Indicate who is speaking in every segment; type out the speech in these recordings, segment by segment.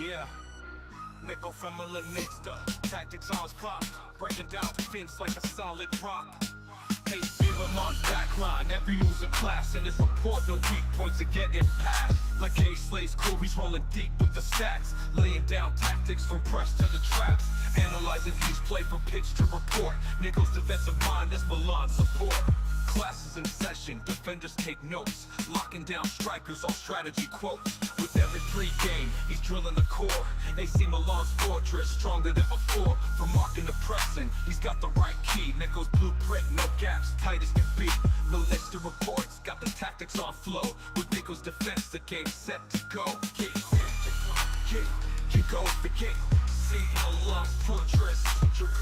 Speaker 1: Yeah, Nicko from Milanista, tactics on his clock, breaking down defense like a solid rock. Hey, Milan backline, every move's a class, and his report no weak points to get it past. Like Slays cool, he's rolling deep with the stats, laying down tactics from press to the traps, analyzing each play from pitch to report. Nicko's defensive mind is Milan support. Classes in session, defenders take notes, locking down strikers, all strategy quotes. With every pre-game, he's drilling the core. AC Milan's fortress, stronger than before. For marking the pressing, he's got the right key. Nicko's blueprint, no gaps, tight as can be. Milanista reports, got the tactics on flow. With Nicko's defense, the game set to go. Kick off the kick. See Milan's fortress, kick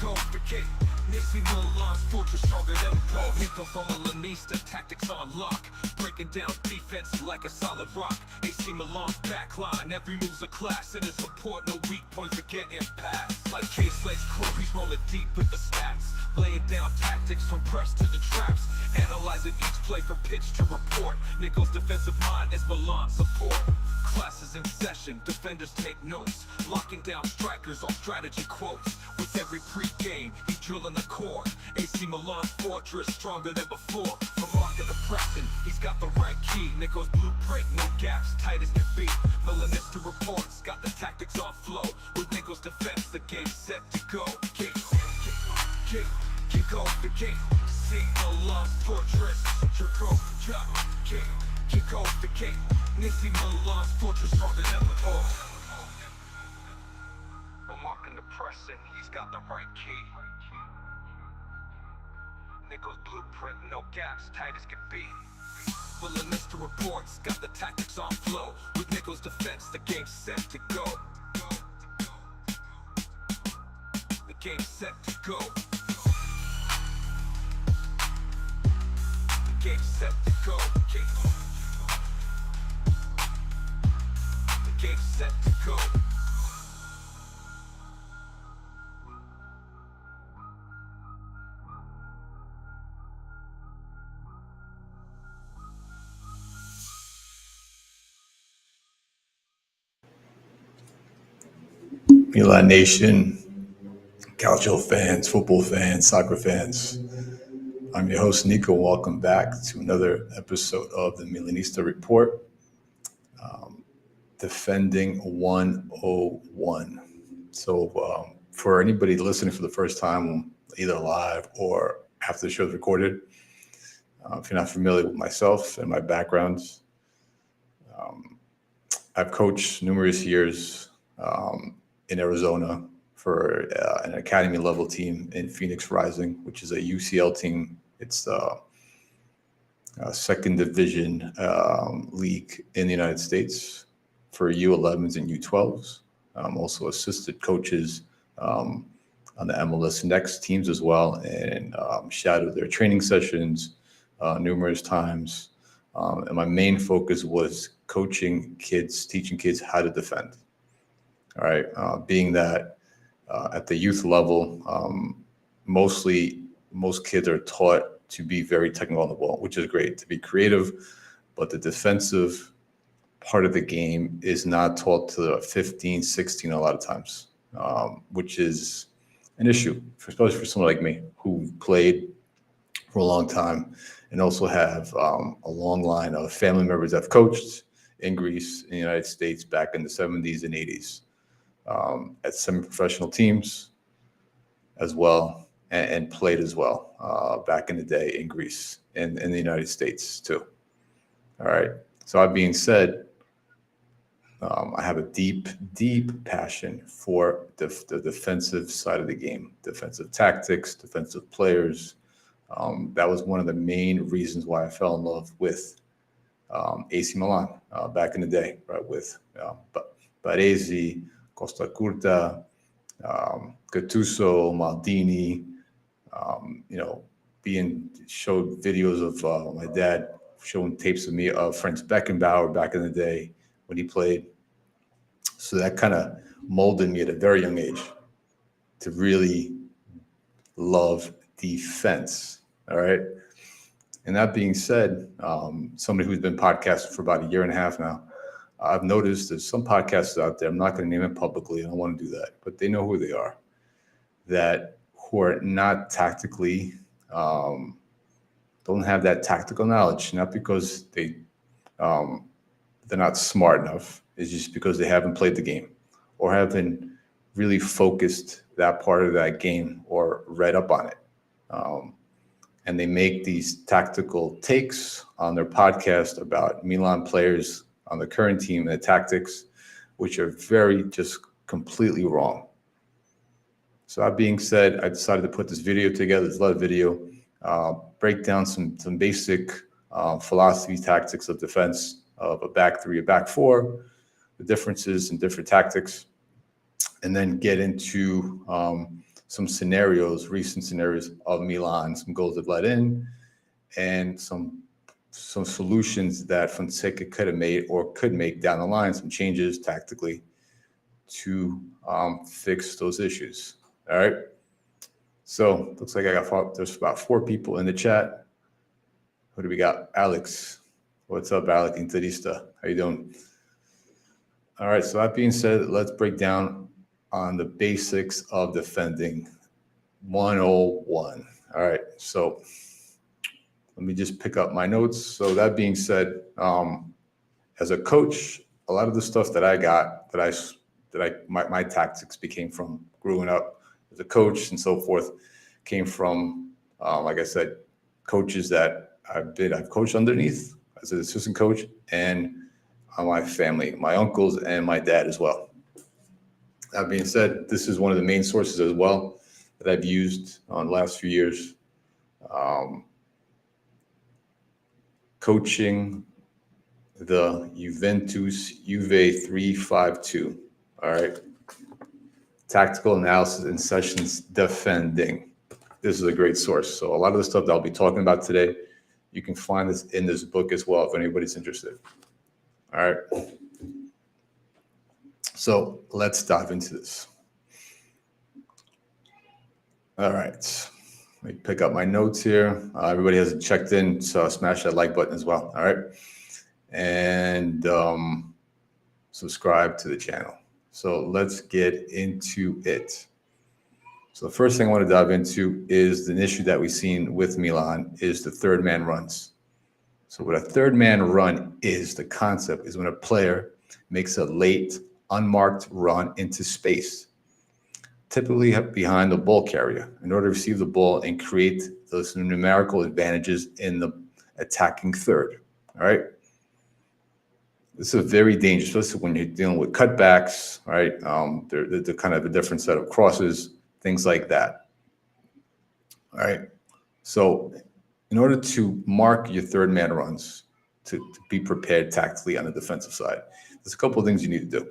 Speaker 1: off the kick. Nixie Milan's fortress stronger than before. Nicko from Milanista, tactics on lock, breaking down defense like a solid rock. AC Milan's backline, every move's a class, and his support no weak points to get in past. Like Slays crew, he's rolling deep with the stats, laying down tactics from press to the traps, analyzing each play from pitch to report. Nicko's defensive mind is Milan support. Classes in session, defenders take notes, locking down strikers, all strategy quotes. With every pre-game, he's drilling the core. AC Milan's fortress, stronger than before. For marking the pressing, he's got the right key. Nicko's blueprint, no gaps, tight as can be. Milanista reports, got the tactics on flow. With Nicko's defense, the game set to go. Kick off the kick. See Milan's fortress, kick off the kick. Nixie Milan's fortress stronger than before. For marking the pressing, he's got the right key. Nicko's blueprint, no gaps, tight as can be. Milanista reports, got the tactics on flow. With Nicko's defense, the game's set to go. The game's set to go. The game's set to go. The game's set to go.
Speaker 2: Milan Nation, Calcio fans, football fans, soccer fans. I'm your host, Nicko. Welcome back to another episode of the Milanista Report, Defending 101. So for anybody listening for the first time, either live or after the show's recorded, if you're not familiar with myself and my backgrounds, I've coached numerous years in Arizona for an academy level team in Phoenix Rising, which is a UCL team. It's the second division league in the United States for U11s and U12s. Also assisted coaches on the MLS Next teams as well, and shadowed their training sessions numerous times. And my main focus was coaching kids, teaching kids how to defend. All right, being that at the youth level, most kids are taught to be very technical on the ball, which is great, to be creative, but the defensive part of the game is not taught to the 15, 16 a lot of times, which is an issue, especially for someone like me who played for a long time and also have a long line of family members that have coached in Greece, in the United States back in the 70s and 80s. At semi-professional teams as well, and played as well back in the day in Greece and in the United States too. All right. So that being said, I have a deep passion for the defensive side of the game, defensive tactics, defensive players. That was one of the main reasons why I fell in love with AC Milan back in the day, right? With Baresi, Costa Curta, Gattuso, Maldini, showed videos of my dad showing tapes of me of Franz Beckenbauer back in the day when he played. So that kind of molded me at a very young age to really love defense. All right. And that being said, somebody who's been podcasting for about a year and a half now, I've noticed there's some podcasts out there, I'm not going to name it publicly, I don't want to do that, but they know who they are, who are not tactically, don't have that tactical knowledge, not because they're not smart enough. It's just because they haven't played the game or haven't really focused that part of that game or read up on it. And they make these tactical takes on their podcast about Milan players on the current team and the tactics, which are very just completely wrong. So that being said, I decided to put this video together, this live video, break down some basic philosophy, tactics of defense of a back three, a back four, the differences in different tactics, and then get into some scenarios, recent scenarios of Milan, some goals they've let in, and some solutions that Fonseca could have made or could make down the line, some changes tactically to fix those issues. All right. So looks like there's about 4 people in the chat. Who do we got? Alex. What's up, Alex Interista? How you doing? All right. So that being said, let's break down on the basics of defending 101. All right. So let me just pick up my notes. So that being said, as a coach, a lot of the stuff that I got, my tactics became from growing up as a coach and so forth, came from, like I said, coaches that I've coached underneath as an assistant coach, and my family, my uncles and my dad as well. That being said, this is one of the main sources as well that I've used on the last few years. Coaching the Juventus Juve 352. All right. Tactical analysis and sessions defending. This is a great source. So a lot of the stuff that I'll be talking about today, you can find this in this book as well if anybody's interested. All right. So let's dive into this. All right. Let me pick up my notes here. Everybody hasn't checked in, so smash that like button as well. All right. And subscribe to the channel. So let's get into it. So the first thing I want to dive into is an issue that we've seen with Milan is the third man runs. So what a third man run is, the concept is when a player makes a late unmarked run into space, typically behind the ball carrier, in order to receive the ball and create those numerical advantages in the attacking third. All right. This is very dangerous, especially when you're dealing with cutbacks, right? They're kind of a different set of crosses, things like that. All right. So in order to mark your third man runs, to be prepared tactically on the defensive side, there's a couple of things you need to do.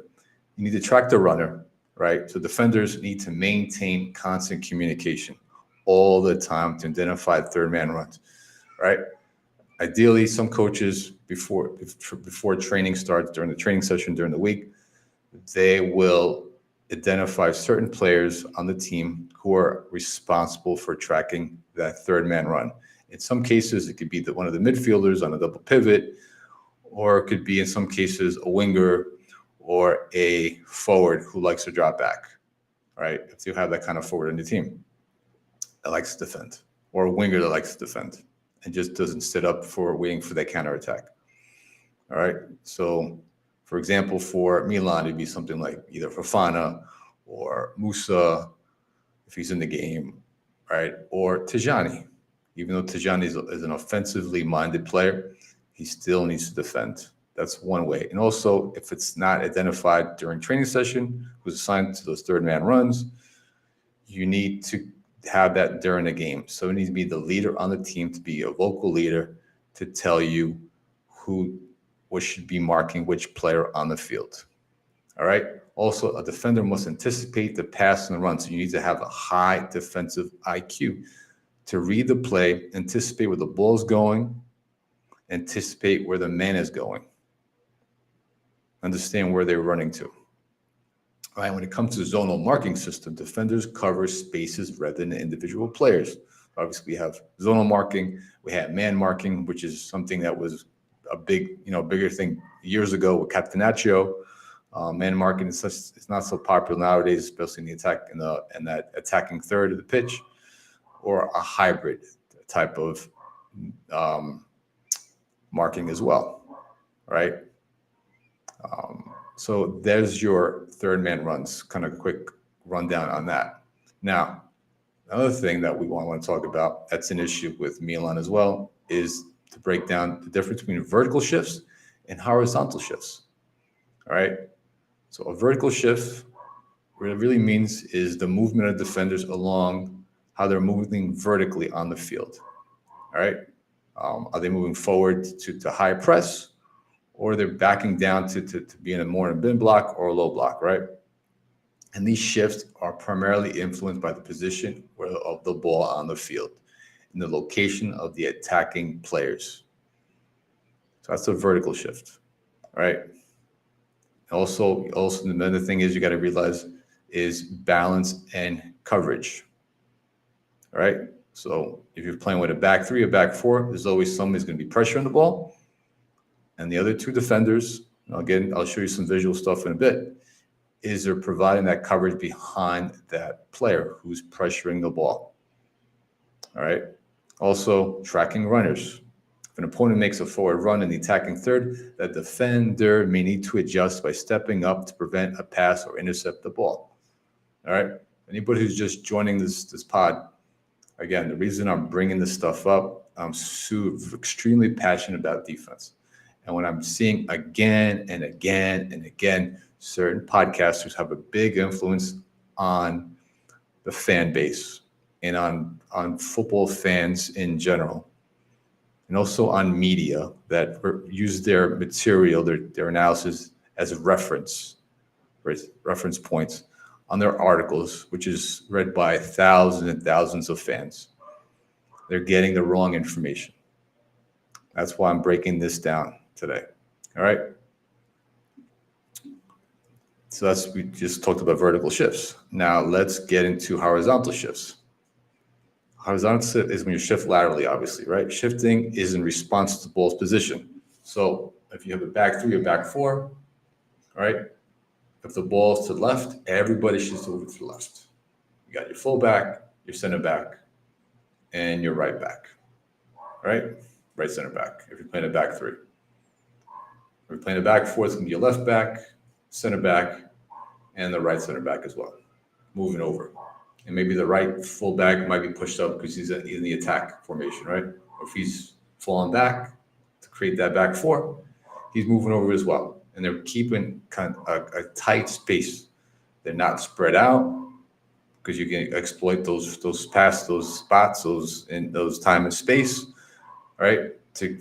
Speaker 2: You need to track the runner, right? So defenders need to maintain constant communication all the time to identify third man runs, right? Ideally, some coaches before training starts, during the training session during the week, they will identify certain players on the team who are responsible for tracking that third man run. In some cases, it could be one of the midfielders on a double pivot, or it could be in some cases a winger or a forward who likes to drop back, right? If you have that kind of forward in the team that likes to defend, or a winger that likes to defend and just doesn't sit up for waiting for that counterattack. All right. So, for example, for Milan, it'd be something like either Fofana or Musa, if he's in the game, right? Or Tijani. Even though Tijani is an offensively minded player, he still needs to defend. That's one way. And also, if it's not identified during training session, who's assigned to those third man runs, you need to have that during the game. So it needs to be the leader on the team, to be a vocal leader, to tell you what should be marking which player on the field. All right. Also, a defender must anticipate the pass and the run. So you need to have a high defensive IQ to read the play, anticipate where the ball's going, anticipate where the man is going, understand where they're running to. All right, when it comes to zonal marking system, defenders cover spaces rather than individual players. Obviously, we have zonal marking, we have man marking, which is something that was a bigger thing years ago with Catenaccio. Man marking is it's not so popular nowadays, especially in the attack in that attacking third of the pitch, or a hybrid type of marking as well, right? So there's your third man runs, kind of quick rundown on that. Now, another thing that we want to talk about that's an issue with Milan as well is to break down the difference between vertical shifts and horizontal shifts. All right. So a vertical shift, what it really means is the movement of defenders along how they're moving vertically on the field. All right. Are they moving forward to high press, or they're backing down to be in a more bin block or a low block, right? And these shifts are primarily influenced by the position of the ball on the field and the location of the attacking players. So that's a vertical shift, right? Also, another thing is you got to realize is balance and coverage, all right? So if you're playing with a back three, a back four, there's always somebody's going to be pressuring the ball. And the other two defenders, again, I'll show you some visual stuff in a bit, is they're providing that coverage behind that player who's pressuring the ball. All right. Also, tracking runners. If an opponent makes a forward run in the attacking third, the defender may need to adjust by stepping up to prevent a pass or intercept the ball. All right. Anybody who's just joining this pod, again, the reason I'm bringing this stuff up, I'm extremely passionate about defense. And when I'm seeing again and again and again, certain podcasters have a big influence on the fan base and on football fans in general, and also on media that use their material, their analysis as a reference points on their articles, which is read by thousands and thousands of fans. They're getting the wrong information. That's why I'm breaking this down today. All right. So we just talked about vertical shifts. Now let's get into horizontal shifts. Horizontal is when you shift laterally, obviously, right? Shifting is in response to the ball's position. So if you have a back three or back four, all right, if the ball is to the left, everybody shifts over to the left. You got your full back, your center back, and your right back, right? Right center back, if you're playing a back three. If you're playing a back four, it's going to be your left back, center back, and the right center back as well, moving over. And maybe the right full back might be pushed up because he's in the attack formation, right? Or if he's falling back to create that back four, he's moving over as well. And they're keeping kind of a tight space. They're not spread out because you can exploit those spots, those time and space, right?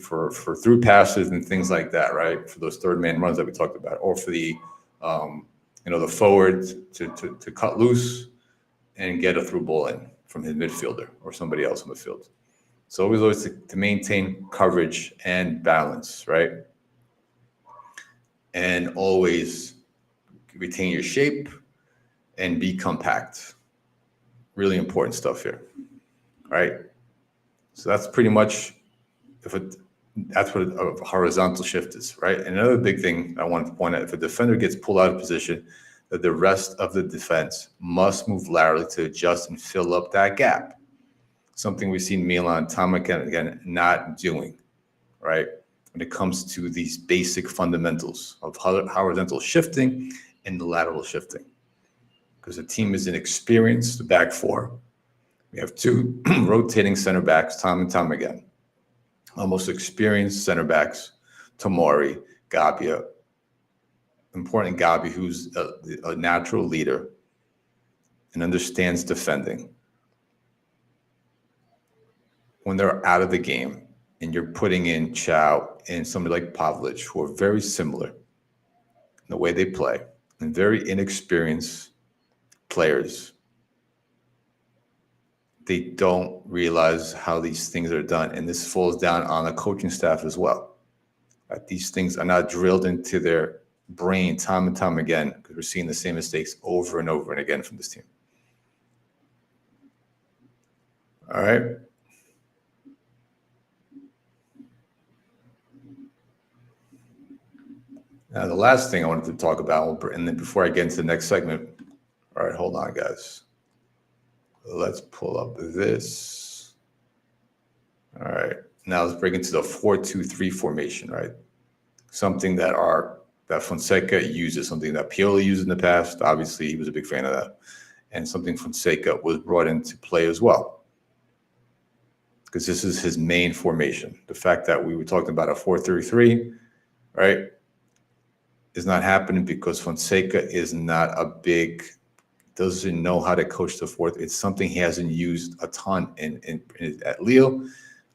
Speaker 2: For through passes and things like that, right? For those third man runs that we talked about, or for the the forward to cut loose and get a through ball in from his midfielder or somebody else in the field. So always to maintain coverage and balance, right? And always retain your shape and be compact. Really important stuff here, right? So that's pretty much that's what a horizontal shift is, right? And another big thing I wanted to point out: if a defender gets pulled out of position, that the rest of the defense must move laterally to adjust and fill up that gap. Something we've seen Milan time again not doing, right? When it comes to these basic fundamentals of horizontal shifting and the lateral shifting. Because the team is inexperienced, the back four. We have two rotating center backs time and time again. Almost experienced center backs, Tomori, Gabbia. Important Gabi, who's a natural leader and understands defending. When they're out of the game and you're putting in Chow and somebody like Pavlic, who are very similar in the way they play and very inexperienced players, they don't realize how these things are done. And this falls down on the coaching staff as well. That these things are not drilled into their brain time and time again, because we're seeing the same mistakes over and over and again from this team. All right. Now, the last thing I wanted to talk about, and then before I get into the next segment, all right, hold on, guys. Let's pull up this. All right, now let's break into the 4-2-3 formation, right? Something that Fonseca uses, something that Pioli used in the past. Obviously, he was a big fan of that, and something Fonseca was brought into play as well, because this is his main formation. The fact that we were talking about a 4-3-3, right, is not happening because Fonseca is not doesn't know how to coach the fourth. It's something he hasn't used a ton at Lille.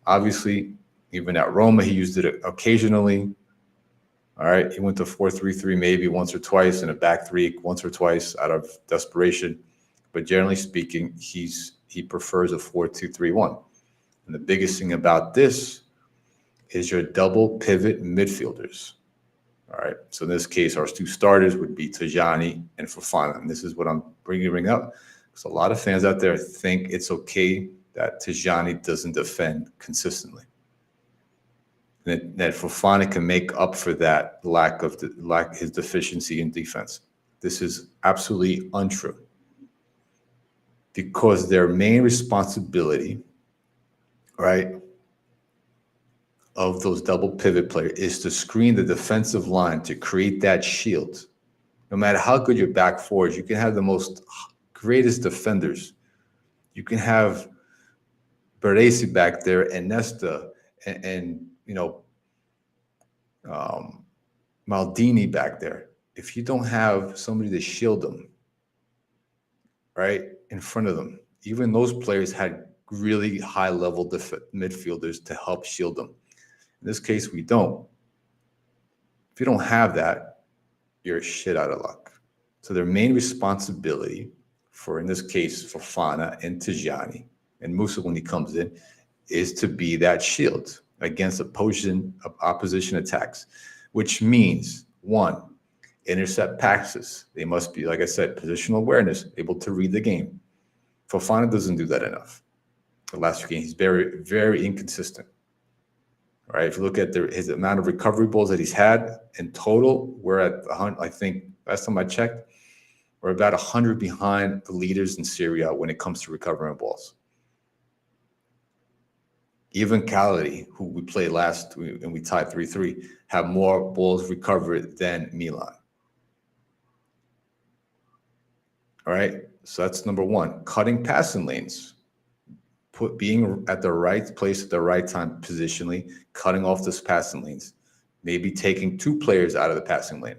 Speaker 2: Obviously, even at Roma, he used it occasionally. All right, he went to 4-3-3 maybe once or twice, and a back three once or twice out of desperation. But generally speaking, he prefers a 4-2-3-1. And the biggest thing about this is your double pivot midfielders. All right, so in this case, our two starters would be Tajani and Fofana. And this is what I'm bringing up, because a lot of fans out there think it's okay that Tajani doesn't defend consistently, that Fofana can make up for that lack his deficiency in defense. This is absolutely untrue, because their main responsibility, right, of those double pivot players is to screen the defensive line, to create that shield. No matter how good your back four is, you can have the most greatest defenders. You can have Baresi back there and Nesta and Maldini back there. If you don't have somebody to shield them, right, in front of them, even those players had really high level midfielders to help shield them. In this case, we don't. If you don't have that, you're shit out of luck. So their main responsibility for, in this case, Fofana and Tajani and Musa when he comes in, is to be that shield against opposition attacks, which means, one, intercept passes. They must be, like I said, positional awareness, able to read the game. Fofana doesn't do that enough. The last few games, he's very, very inconsistent. Right, if you look at his amount of recovery balls that he's had in total, we're at 100. I think last time I checked, we're about 100 behind the leaders in Serie A when it comes to recovering balls. Even Cagliari, who we played last and we tied 3-3, have more balls recovered than Milan. All right, so that's number one. Cutting passing lanes. Being at the right place at the right time positionally, cutting off those passing lanes, maybe taking two players out of the passing lane,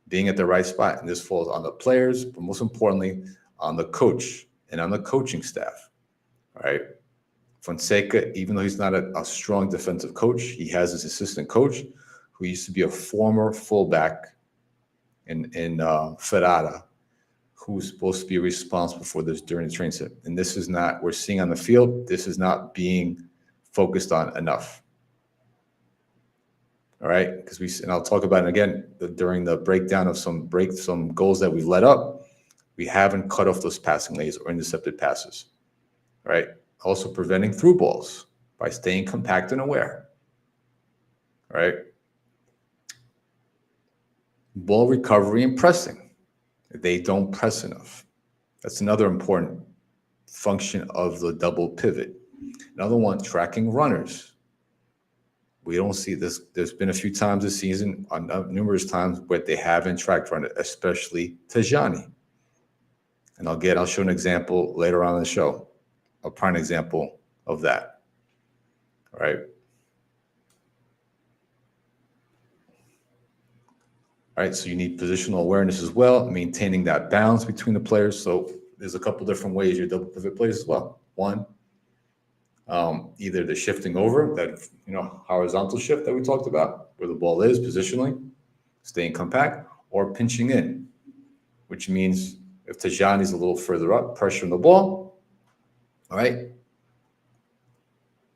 Speaker 2: being at the right spot. And this falls on the players, but most importantly, on the coach and on the coaching staff. All right. Fonseca, even though he's not a strong defensive coach, he has his assistant coach who used to be a former fullback in Ferrara, who's supposed to be responsible for this during the training set. And this is not, we're seeing on the field, this is not being focused on enough. All right, because and I'll talk about it again during the breakdown of some goals that we let up. We haven't cut off those passing lanes or intercepted passes. All right, also preventing through balls by staying compact and aware. All right, ball recovery and pressing. They don't press enough. That's another important function of the double pivot. Another one, tracking runners. We don't see this. There's been a few times this season, numerous times, where they haven't tracked runners, especially Tajani. And I'll show an example later on in the show, a prime example of that. All right. All right, so you need positional awareness as well, maintaining that balance between the players. So there's a couple different ways your double pivot plays as well. One, either the shifting over, that horizontal shift that we talked about, where the ball is positionally, staying compact, or pinching in, which means if Tajani's a little further up, pressure on the ball, all right,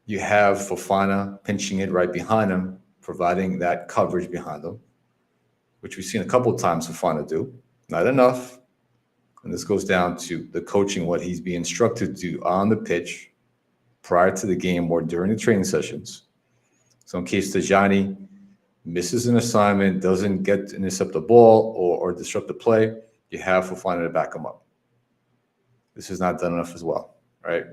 Speaker 2: you have Fofana pinching it right behind him, providing that coverage behind them, which we've seen a couple of times Fofana do. Not enough. And this goes down to the coaching, what he's being instructed to do on the pitch prior to the game or during the training sessions. So in case Tajani misses an assignment, doesn't get to intercept the ball or disrupt the play, you have Fofana to back him up. This is not done enough as well, right?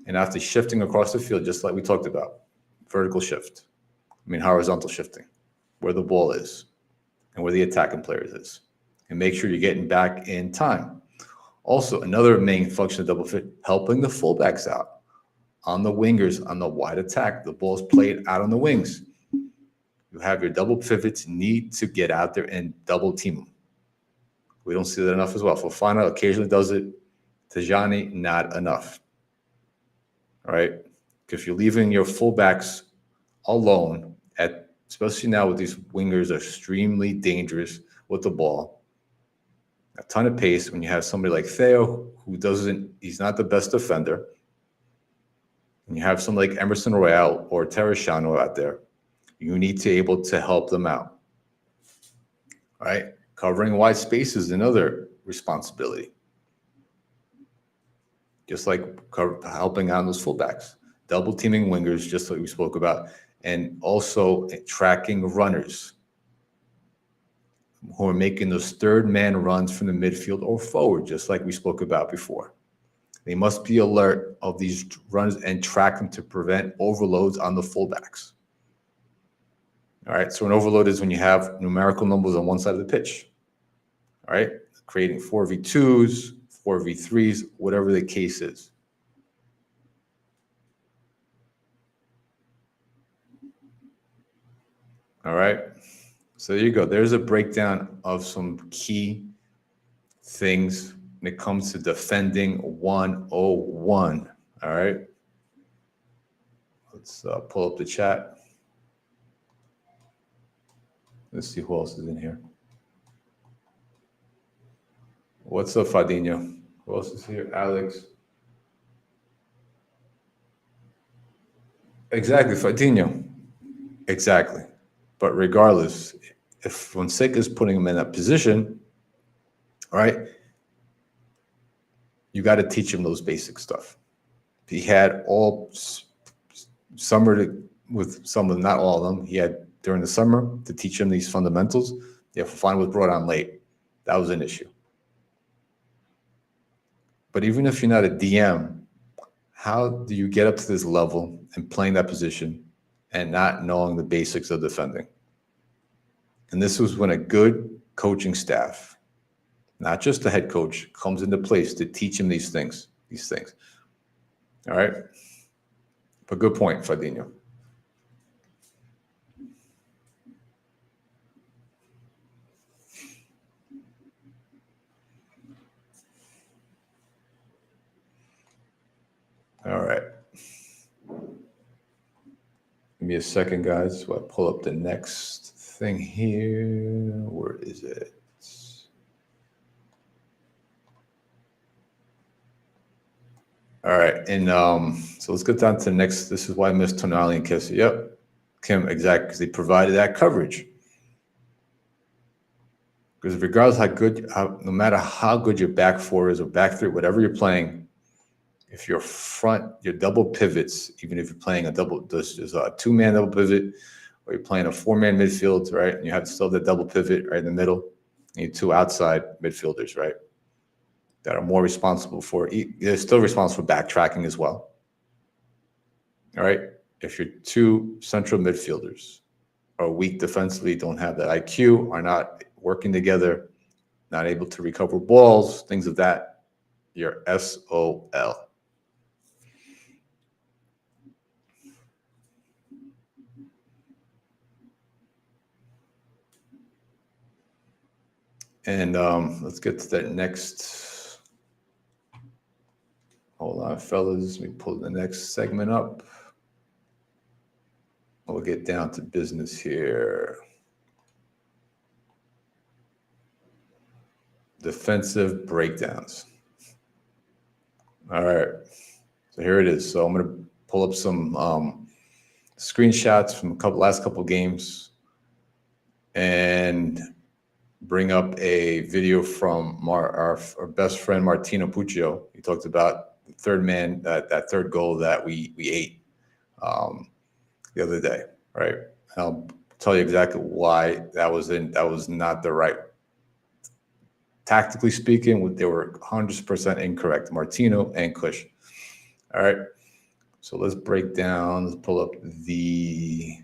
Speaker 2: And after shifting across the field, just like we talked about, vertical shift, horizontal shifting, where the ball is and where the attacking players is, and make sure you're getting back in time. Also, another main function of double fit, helping the fullbacks out on the wingers on the wide attack. The ball is played out on the wings. You have your double pivots need to get out there and double team them. We don't see that enough as well. Fofana occasionally does it. Tajani, not enough. All right? If you're leaving your fullbacks alone, especially now with these wingers are extremely dangerous with the ball, a ton of pace. When you have somebody like Theo, he's not the best defender, and you have somebody like Emerson Royale or Terrashano out there, you need to be able to help them out. All right? Covering wide space is another responsibility. Just like helping out those fullbacks, double teaming wingers, just like we spoke about, and also tracking runners who are making those third man runs from the midfield or forward, just like we spoke about before. They must be alert of these runs and track them to prevent overloads on the fullbacks. All right, so an overload is when you have numerical numbers on one side of the pitch. All right, creating 4v2s, 4v3s, whatever the case is. All right, so there you go. There's a breakdown of some key things when it comes to defending 101. All right, let's pull up the chat. Let's see who else is in here. What's up, Fadinho? Who else is here? Alex. Exactly, Fadinho. Exactly. But regardless, if Fonseca is putting him in that position, all right, you got to teach him those basic stuff. He had all summer with some of them, not all of them. He had during the summer to teach him these fundamentals. Yeah, Fofana was brought on late. That was an issue. But even if you're not a DM, how do you get up to this level and playing that position and not knowing the basics of defending? And this was when a good coaching staff, not just the head coach, comes into place to teach him these things. All right? But good point, Fadinho. All right. Give me a second, guys, while I pull up the next thing here. Where is it? All right. And so let's get down to the next. This is why I missed Tonali and Kessie. Yep. Kim, exactly, because they provided that coverage. Because regardless no matter how good your back four is or back three, whatever you're playing, if your double pivots, even if you're playing there's a two-man double pivot, or you're playing a four-man midfield, right? And you have still the double pivot right in the middle, and you two outside midfielders, right? That are more responsible they're still responsible for backtracking as well. All right. If your two central midfielders are weak defensively, don't have that IQ, are not working together, not able to recover balls, things of that, you're SOL. And let's get to that next. Hold on, fellas. Let me pull the next segment up. We'll get down to business here. Defensive breakdowns. All right. So here it is. So I'm going to pull up some screenshots from last couple games and bring up a video from our best friend Martino Puccio. He talked about the third man, that third goal that we ate the other day, right? I'll tell you exactly why that was not the right. Tactically speaking, they were 100% incorrect. Martino and Kush. All right. So let's break down. Let's pull up the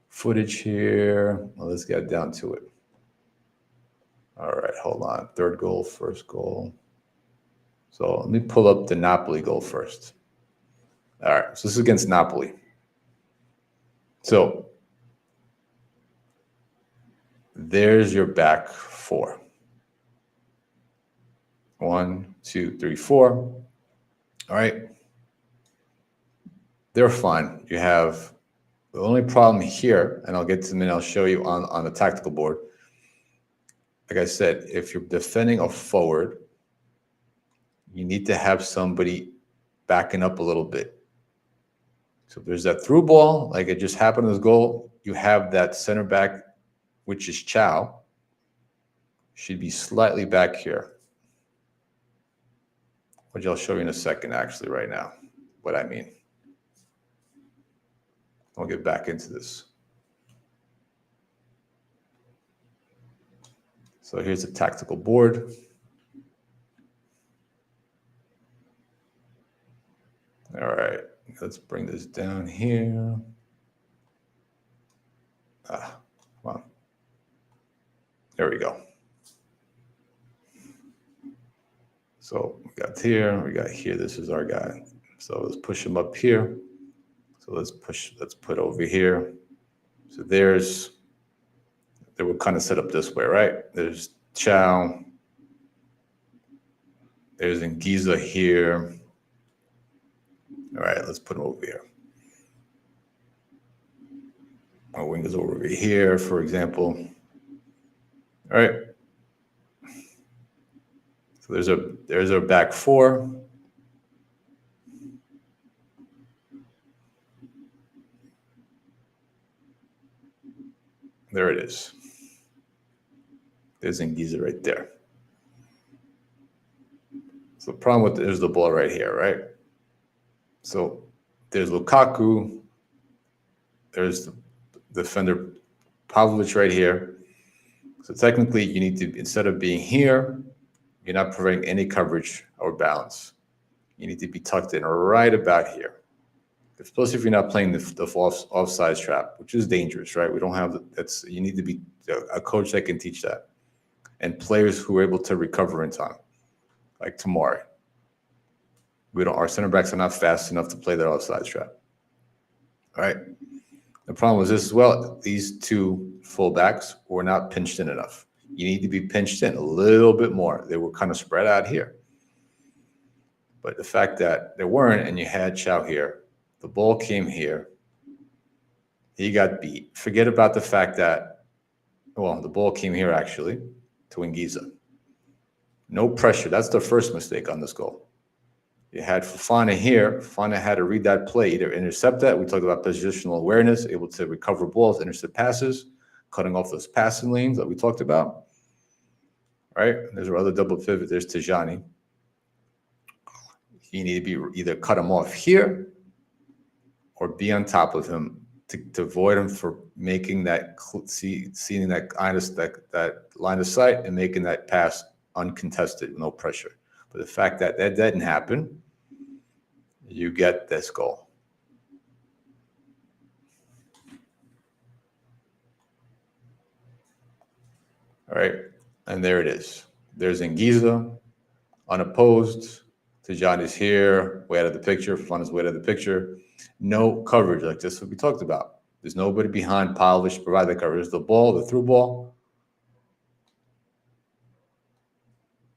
Speaker 2: footage here. Well, let's get down to it. All right, hold on. Third goal, first goal. So let me pull up the Napoli goal first. All right, so this is against Napoli. So there's your back four. 1, 2, 3, 4. All right. They're fine. You have the only problem here, and I'll get to them and I'll show you on the tactical board. Like I said, if you're defending a forward, you need to have somebody backing up a little bit. So if there's that through ball, like it just happened in this goal, you have that center back, which is Chow, should be slightly back here. Which I'll show you in a second, actually, right now, what I mean. I'll get back into this. So here's the tactical board. All right, let's bring this down here. Well, there we go. So we got here, we got here. This is our guy. So let's push him up here. So let's put over here. So they were kind of set up this way, right? There's Chow. There's Ngiza here. All right, let's put him over here. Our wing is over here, for example. All right. So there's our back four. There it is. There's Ngiza right there. So the problem with there's the ball right here, right? So there's Lukaku. There's the defender Pavlovic right here. So technically, you need to, instead of being here, you're not providing any coverage or balance. You need to be tucked in right about here. Especially if you're not playing the offside trap, which is dangerous, right? We don't have that's. You need to be a coach that can teach that, and players who are able to recover in time, like Tamari. Our center backs are not fast enough to play that offside trap. All right. The problem was this as well. These two fullbacks were not pinched in enough. You need to be pinched in a little bit more. They were kind of spread out here. But the fact that they weren't, and you had Chow here, the ball came here, he got beat. Forget about the fact that, well, the ball came here actually to Ngiza. No pressure. That's the first mistake on this goal. You had Fofana here. Fofana had to read that play, either intercept that. We talked about positional awareness, able to recover balls, intercept passes, cutting off those passing lanes that we talked about. Right? There's our other double pivot. There's Tijani. You need to be either cut him off here or be on top of him to avoid him for making that, seeing that line of sight and making that pass uncontested, no pressure. But the fact that that didn't happen, you get this goal. All right, and there it is. There's Ngiza, unopposed. Tijani's here, way out of the picture. Fofana's way out of the picture. No coverage, like this what we talked about. There's nobody behind Pavlovic to provide that coverage. There's the ball, the through ball.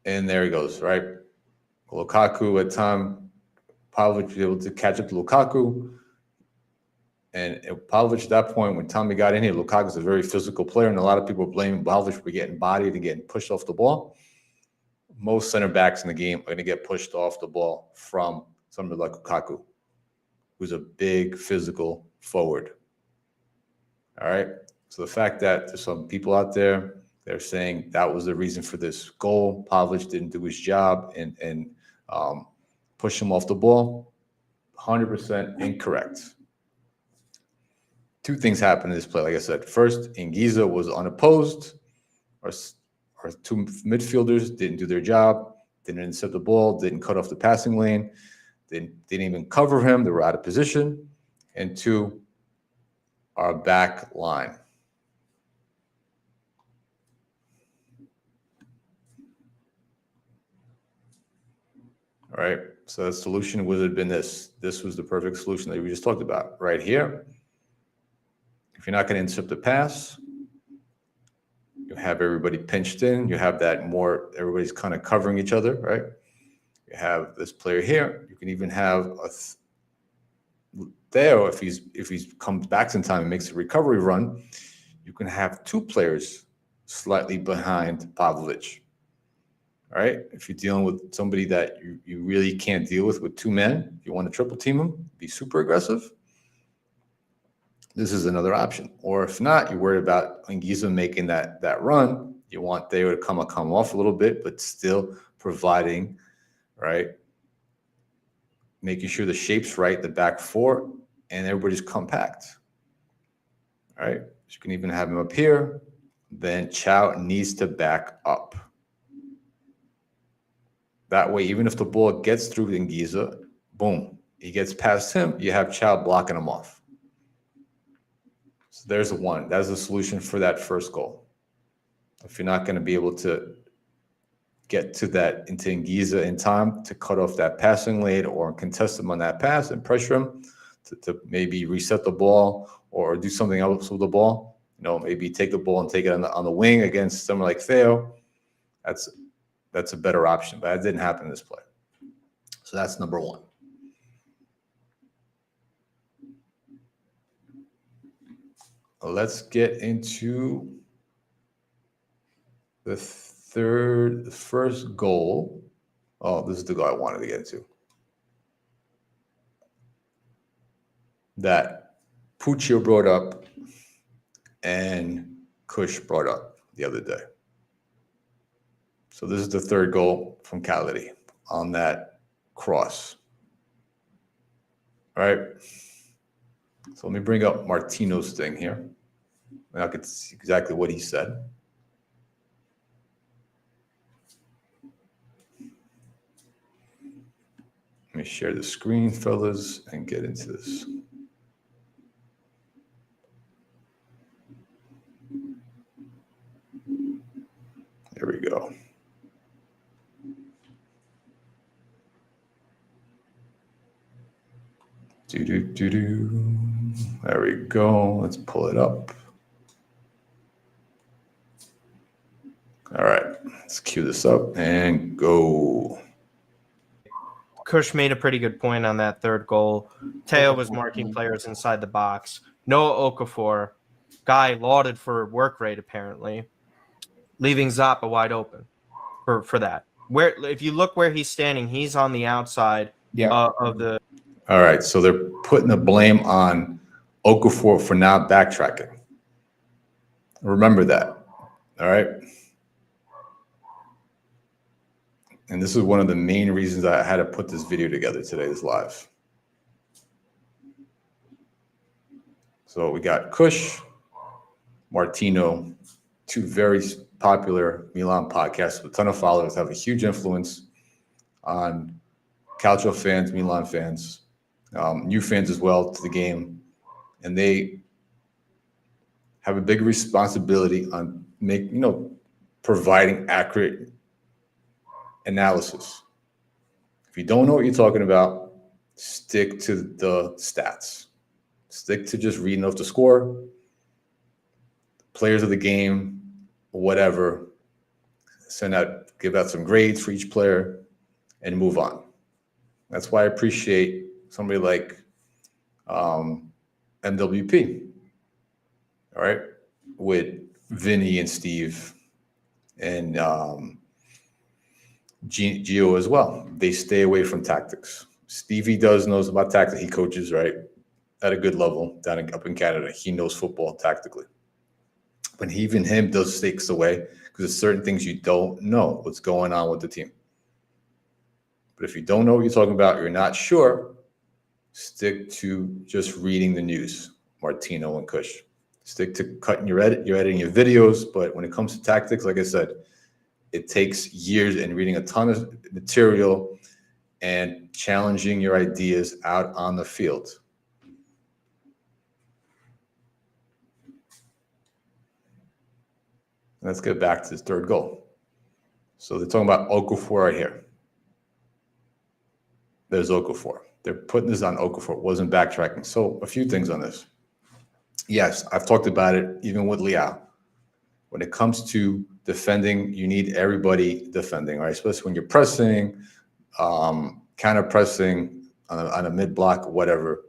Speaker 2: And there he goes, right? Lukaku at time, Pavlovic was able to catch up to Lukaku. And Pavlovic at that point, when Tommy got in here, Lukaku's a very physical player, and a lot of people are blaming Pavlovic for getting bodied and getting pushed off the ball. Most center backs in the game are going to get pushed off the ball from somebody like Lukaku, who's a big physical forward. All right. So the fact that there's some people out there, they're saying that was the reason for this goal. Pavlovic didn't do his job and push him off the ball. 100% incorrect. two things happened in this play. Like I said, first, Anguissa was unopposed. Our two midfielders didn't do their job, didn't intercept the ball, didn't cut off the passing lane, didn't even cover him. They were out of position. And two, our back line. All right, so the solution would have been this. This was the perfect solution that we just talked about right here. If you're not going to intercept the pass, you have everybody pinched in. You have that more, everybody's kind of covering each other, right? You have this player here. You can even have Theo, if he's comes back in time and makes a recovery run, you can have two players slightly behind Pavlovic. All right. If you're dealing with somebody that you really can't deal with two men, you want to triple team them, be super aggressive. This is another option. Or if not, you're worried about Anguissa making that run. You want Theo to come off a little bit, but still providing, right? Making sure the shape's right, the back four, and everybody's compact. All right. So you can even have him up here. Then Chow needs to back up. That way, even if the ball gets through Anguissa, boom, he gets past him, you have Chow blocking him off. So there's one. That's the solution for that first goal. If you're not going to be able to get to that into Anguissa in time to cut off that passing lane or contest him on that pass and pressure him to maybe reset the ball or do something else with the ball, maybe take the ball and take it on the wing against someone like Theo. That's a better option, but that didn't happen in this play. So that's number one. Let's get into the first goal. Oh, this is the goal I wanted to get into. That Puccio brought up and Kush brought up the other day. So this is the third goal from Cagliari on that cross. All right. So let me bring up Martino's thing here. And I could see exactly what he said. Let me share the screen, fellas, and get into this. There we go. There we go. Let's pull it up. All right, let's cue this up and go.
Speaker 3: Kush made a pretty good point on that third goal. Theo was marking players inside the box. Noah Okafor, guy lauded for work rate apparently, leaving Zappa wide open for that. Where if you look where he's standing, he's on the outside of the.
Speaker 2: All right, so they're putting the blame on Okafor for not backtracking. Remember that. All right. And this is one of the main reasons I had to put this video together today, this live. So we got Kush, Martino, two very popular Milan podcasts with a ton of followers, have a huge influence on Calcio fans, Milan fans, new fans as well to the game. And they have a big responsibility on providing accurate analysis. If you don't know what you're talking about, stick to the stats. Stick to just reading off the score, players of the game, whatever. Give out some grades for each player and move on. That's why I appreciate somebody like MWP, all right, with Vinny and Steve and Gio as well. They stay away from tactics. Stevie knows about tactics. He coaches, right, at a good level up in Canada. He knows football tactically. But even him does stakes away because there's certain things you don't know what's going on with the team. But if you don't know what you're talking about, you're not sure, stick to just reading the news. Martino and Kush. Stick to cutting your editing your videos, but when it comes to tactics, like I said, it takes years and reading a ton of material and challenging your ideas out on the field. Let's get back to this third goal. So they're talking about Okafor right here. There's Okafor. They're putting this on Okafor. It wasn't backtracking. So a few things on this. Yes, I've talked about it even with Liao. When it comes to defending, you need everybody defending, right? Especially when you're pressing, counter pressing on a mid block, whatever.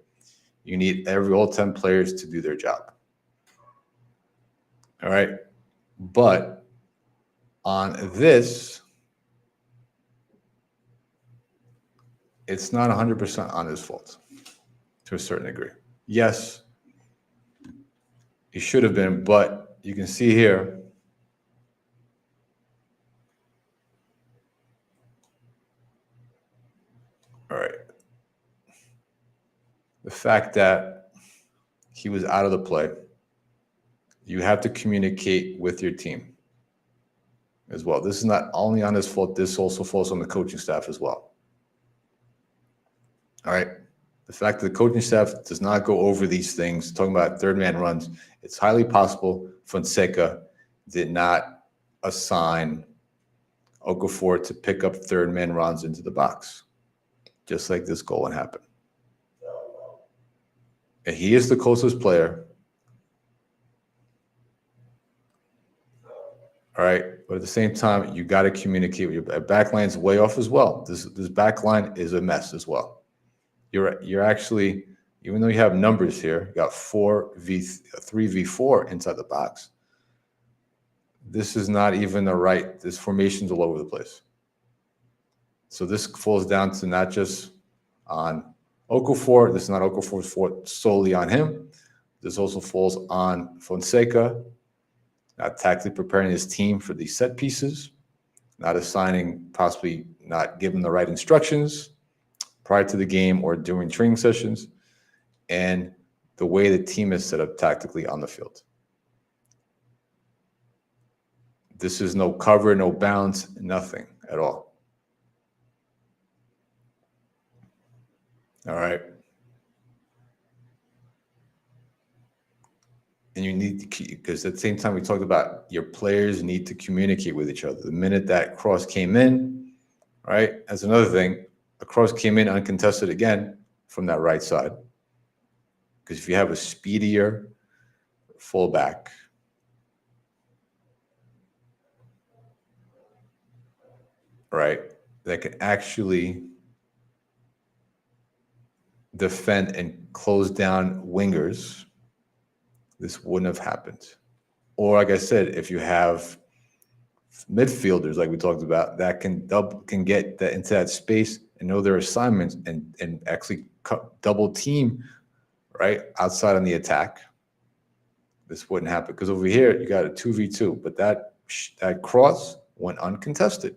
Speaker 2: You need all 10 players to do their job. All right. But on this, it's not 100% on his fault to a certain degree. Yes, he should have been, but you can see here. All right. The fact that he was out of the play, you have to communicate with your team as well. This is not only on his fault, this also falls on the coaching staff as well. All right. The fact that the coaching staff does not go over these things, talking about third man runs, it's highly possible Fonseca did not assign Okafor to pick up third man runs into the box, just like this goal would happen. And he is the closest player. All right. But at the same time, you got to communicate with your back line's way off as well. This back line is a mess as well. You're actually, even though you have numbers here, you got 3v4 inside the box. This is not even the right. This formation's all over the place. So this falls down to not just on Okafor. This is not Okafor's fault solely on him. This also falls on Fonseca, not tactically preparing his team for these set pieces, not assigning, possibly not giving the right instructions prior to the game or during training sessions, and the way the team is set up tactically on the field. This is no cover, no bounce, nothing at all. All right. And you need to keep, because at the same time we talked about your players need to communicate with each other. The minute that cross came in, right, that's another thing. A cross came in uncontested again from that right side. Because if you have a speedier fullback, right, that can actually defend and close down wingers, this wouldn't have happened. Or like I said, if you have midfielders like we talked about that can get that into that space and know their assignments and actually double team right outside on the attack, this wouldn't happen. Because over here you got a 2v2, but that cross went uncontested.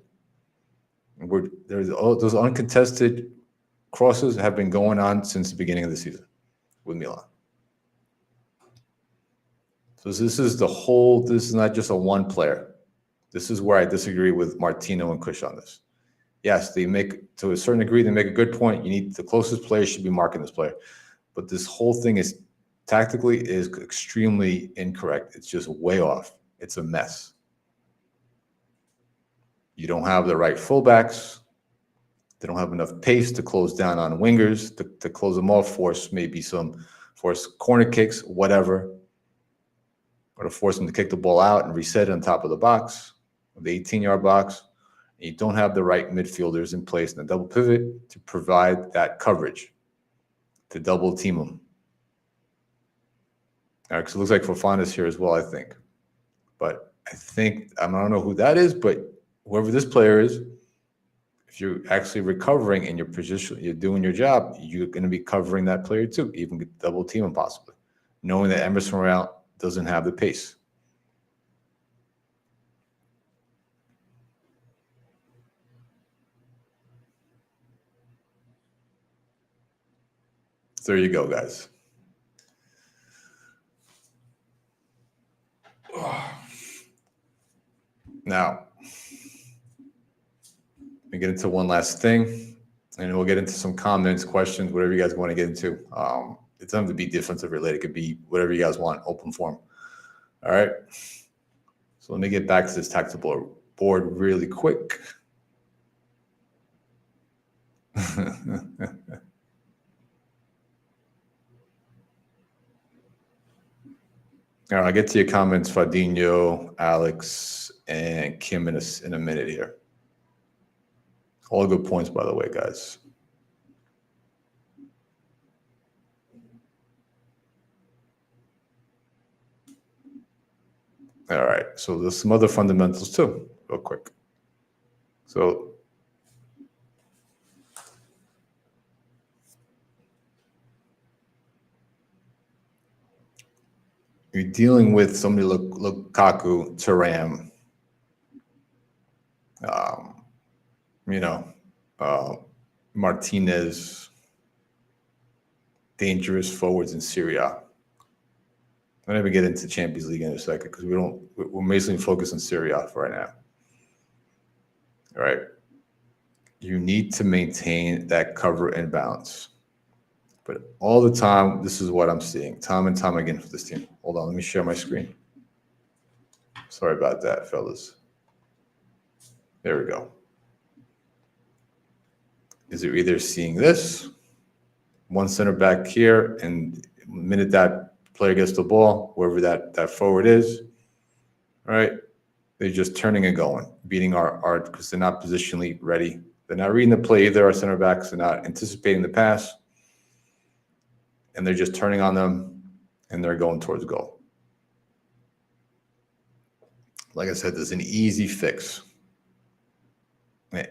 Speaker 2: Those uncontested crosses have been going on since the beginning of the season with Milan. So this is not just a one player. This is where I disagree with Martino and Kush on this. Yes, they make, to a certain degree, they make a good point. You need the closest player should be marking this player. But this whole thing is tactically is extremely incorrect. It's just way off. It's a mess. You don't have the right fullbacks. They don't have enough pace to close down on wingers, to close them off, force corner kicks, whatever, or to force them to kick the ball out and reset it on top of the box, the 18-yard box. And you don't have the right midfielders in place in the double pivot to provide that coverage, to double team them. All right, so it looks like Fofana's here as well, I think. But I don't know who that is, but whoever this player is, if you're actually recovering in your position, you're doing your job, you're going to be covering that player too, even double team him possibly, knowing that Emerson Royal doesn't have the pace. So there you go, guys. Now, we get into one last thing, and we'll get into some comments, questions, whatever you guys want to get into. It doesn't have to be defensive related. It could be whatever you guys want, open form. All right. So let me get back to this tactical board really quick. All right, I'll get to your comments, Fadinho, Alex, and Kim in a minute here. All good points, by the way, guys. All right, so there's some other fundamentals too, real quick. So you're dealing with somebody like Lukaku, Thuram, Martinez, dangerous forwards in Serie A. I'm gonna get into Champions League in a second because we're mainly focused on Serie A for right now. All right. You need to maintain that cover and balance. But all the time, this is what I'm seeing time and time again for this team. Hold on, let me share my screen. Sorry about that, fellas. There we go. Is it either seeing this, one center back here, and the minute that player gets the ball, wherever that forward is, all right, they're just turning and going, beating our because they're not positionally ready. They're not reading the play either. Our center backs are not anticipating the pass, and they're just turning on them, and they're going towards goal. Like I said, there's an easy fix.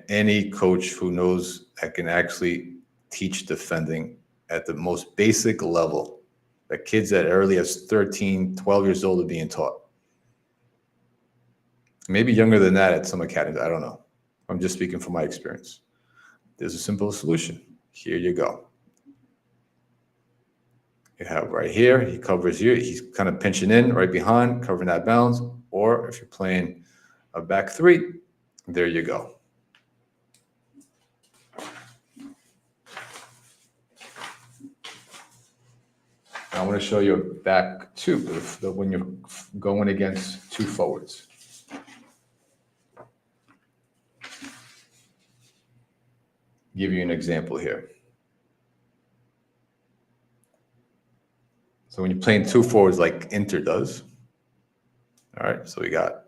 Speaker 2: Any coach who knows that can actually teach defending at the most basic level that kids at early as 13, 12 years old are being taught. Maybe younger than that at some academies. I don't know. I'm just speaking from my experience. There's a simple solution. Here you go. You have right here, he covers you. He's kind of pinching in right behind, covering that bounce. Or if you're playing a back three, there you go. I want to show you a back two when you're going against two forwards. Give you an example here. So when you're playing two forwards like Inter does, all right, so we got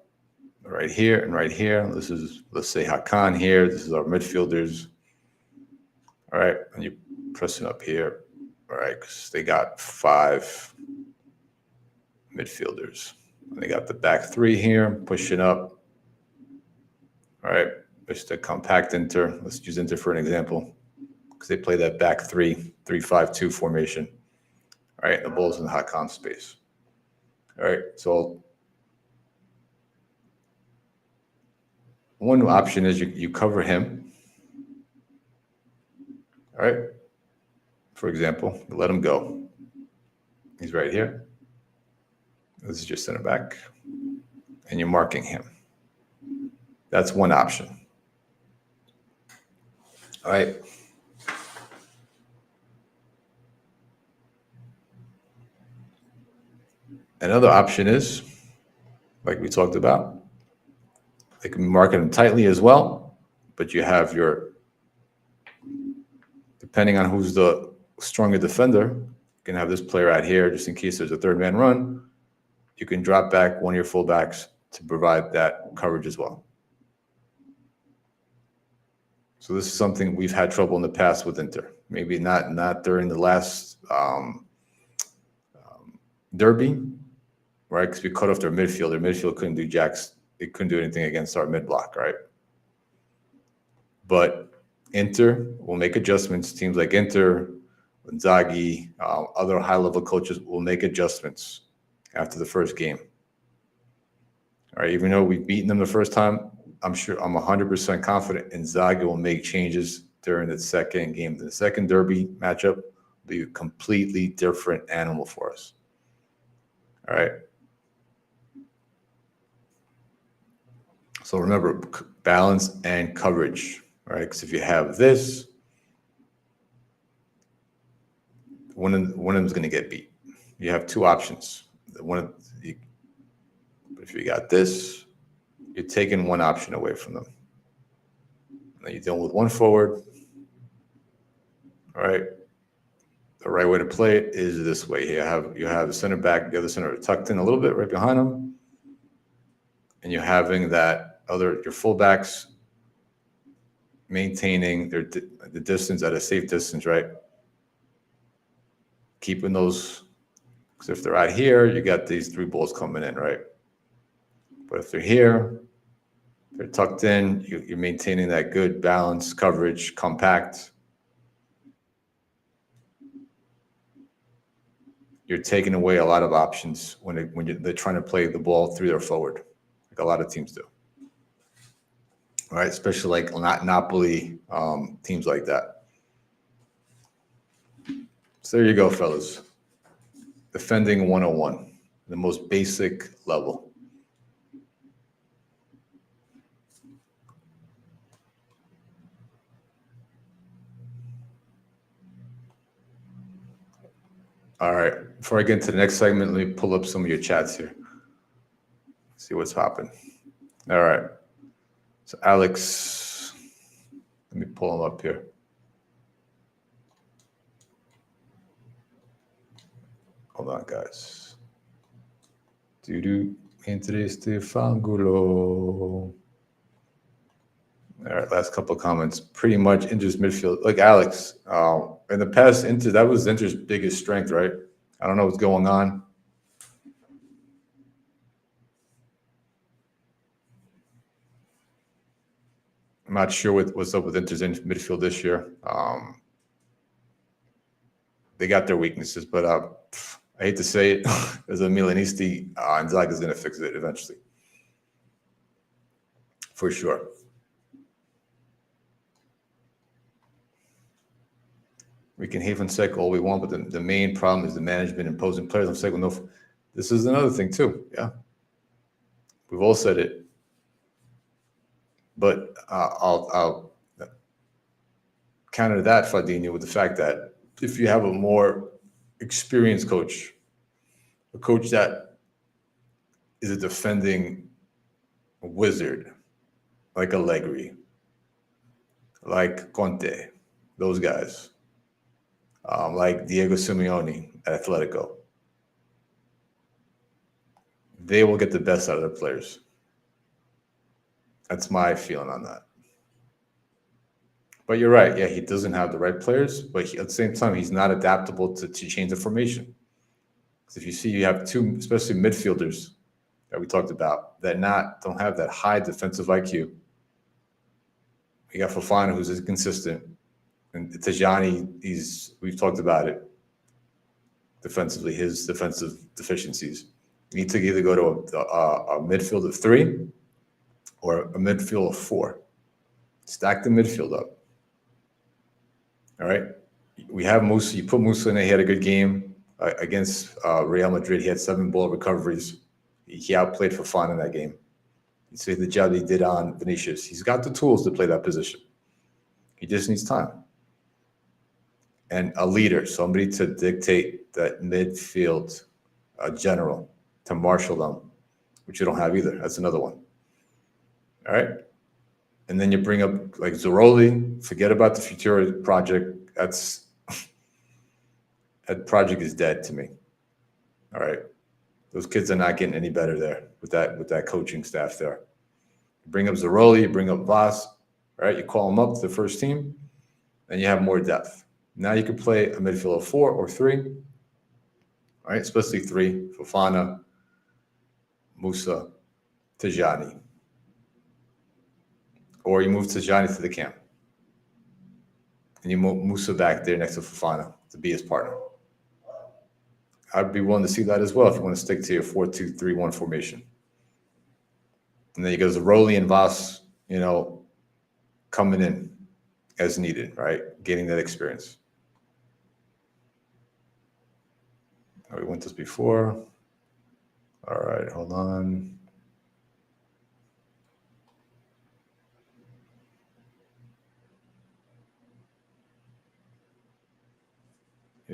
Speaker 2: right here and right here. This is, let's say, Hakan here. This is our midfielders. All right, and you're pressing up here. All right, because they got 5 midfielders. And they got the back three here, pushing up. All right, just a compact Inter. Let's use Inter for an example, because they play that back 3-5-2 formation. All right, the ball's in the Hakan space. All right, so one option is you cover him. All right. For example, let him go. He's right here. This is just center back. And you're marking him. That's one option. All right. Another option is, like we talked about, they can mark him tightly as well, but you have your, depending on who's the stronger defender, you can have this player out here just in case there's a third man run. You can drop back one of your fullbacks to provide that coverage as well. So this is something we've had trouble in the past with Inter. Maybe not during the last derby, right? Because we cut off their midfield. Their midfield couldn't do jacks. It couldn't do anything against our mid block, right? But Inter will make adjustments. Teams like Inter, Inzaghi, other high-level coaches will make adjustments after the first game. All right, even though we've beaten them the first time, I'm 100% confident Inzaghi will make changes during the second game. The second derby matchup will be a completely different animal for us. All right. So So remember, balance and coverage, right? Because if you have this, one of them is going to get beat. You have two options. If you got this, you're taking one option away from them. Now you're dealing with one forward. All right. The right way to play it is this way. You have the center back, the other center tucked in a little bit right behind them, and you're having your fullbacks maintaining the distance at a safe distance, right? Keeping those, because if they're out here, you got these three balls coming in, right? But if they're here, they're tucked in, you're maintaining that good balance, coverage, compact. You're taking away a lot of options when they're trying to play the ball through their forward, like a lot of teams do. All right, especially like not Napoli, teams like that. So there you go, fellas. Defending 101, the most basic level. All right, before I get into the next segment, let me pull up some of your chats here. See what's happening. All right. So Alex, let me pull him up here. Hold on, guys. Entre este fangulo. All right, last couple of comments. Pretty much Inter's midfield. Like Alex, in the past, that was Inter's biggest strength, right? I don't know what's going on. I'm not sure what's up with Inter's midfield this year. They got their weaknesses, but I hate to say it, as a Milanisti, Inzaghi's going to fix it eventually, for sure. We can hate Fonseca all we want, but the main problem is the management imposing players on Fonseca. No, this is another thing too. Yeah, we've all said it, but I'll counter that, Fadinho, with the fact that if you have a more experienced coach, a coach that is a defending wizard, like Allegri, like Conte, those guys, like Diego Simeone at Atletico, they will get the best out of their players. That's my feeling on that. But you're right. Yeah, he doesn't have the right players, but at the same time, he's not adaptable to change the formation. Because if you see, you have two, especially midfielders that we talked about, that don't have that high defensive IQ. You got Fofana, who's inconsistent, and Tajani, we've talked about it defensively, his defensive deficiencies. You need to either go to a midfield of three or a midfield of four. Stack the midfield up. All right. We have Musa. You put Musa in there. He had a good game against Real Madrid. He had 7 ball recoveries. He outplayed Fofana in that game. You see the job he did on Vinicius. He's got the tools to play that position. He just needs time. And a leader, somebody to dictate that midfield, a general, to marshal them, which you don't have either. That's another one. All right. And then you bring up like Zaroli. Forget about the Futura project. That project is dead to me. All right. Those kids are not getting any better there with that coaching staff there. You bring up Zaroli, you bring up Voss, right? You call them up to the first team, and you have more depth. Now you can play a midfield of 4 or 3, all right? Especially 3, Fofana, Musa, Tajani. Or you move Tajani to the camp, and you move Musa back there next to Fofana to be his partner. I'd be willing to see that as well if you want to stick to your 4-2-3-1 formation. And then you go Zaroli and Voss, coming in as needed, right? Getting that experience. We went this before. All right, hold on.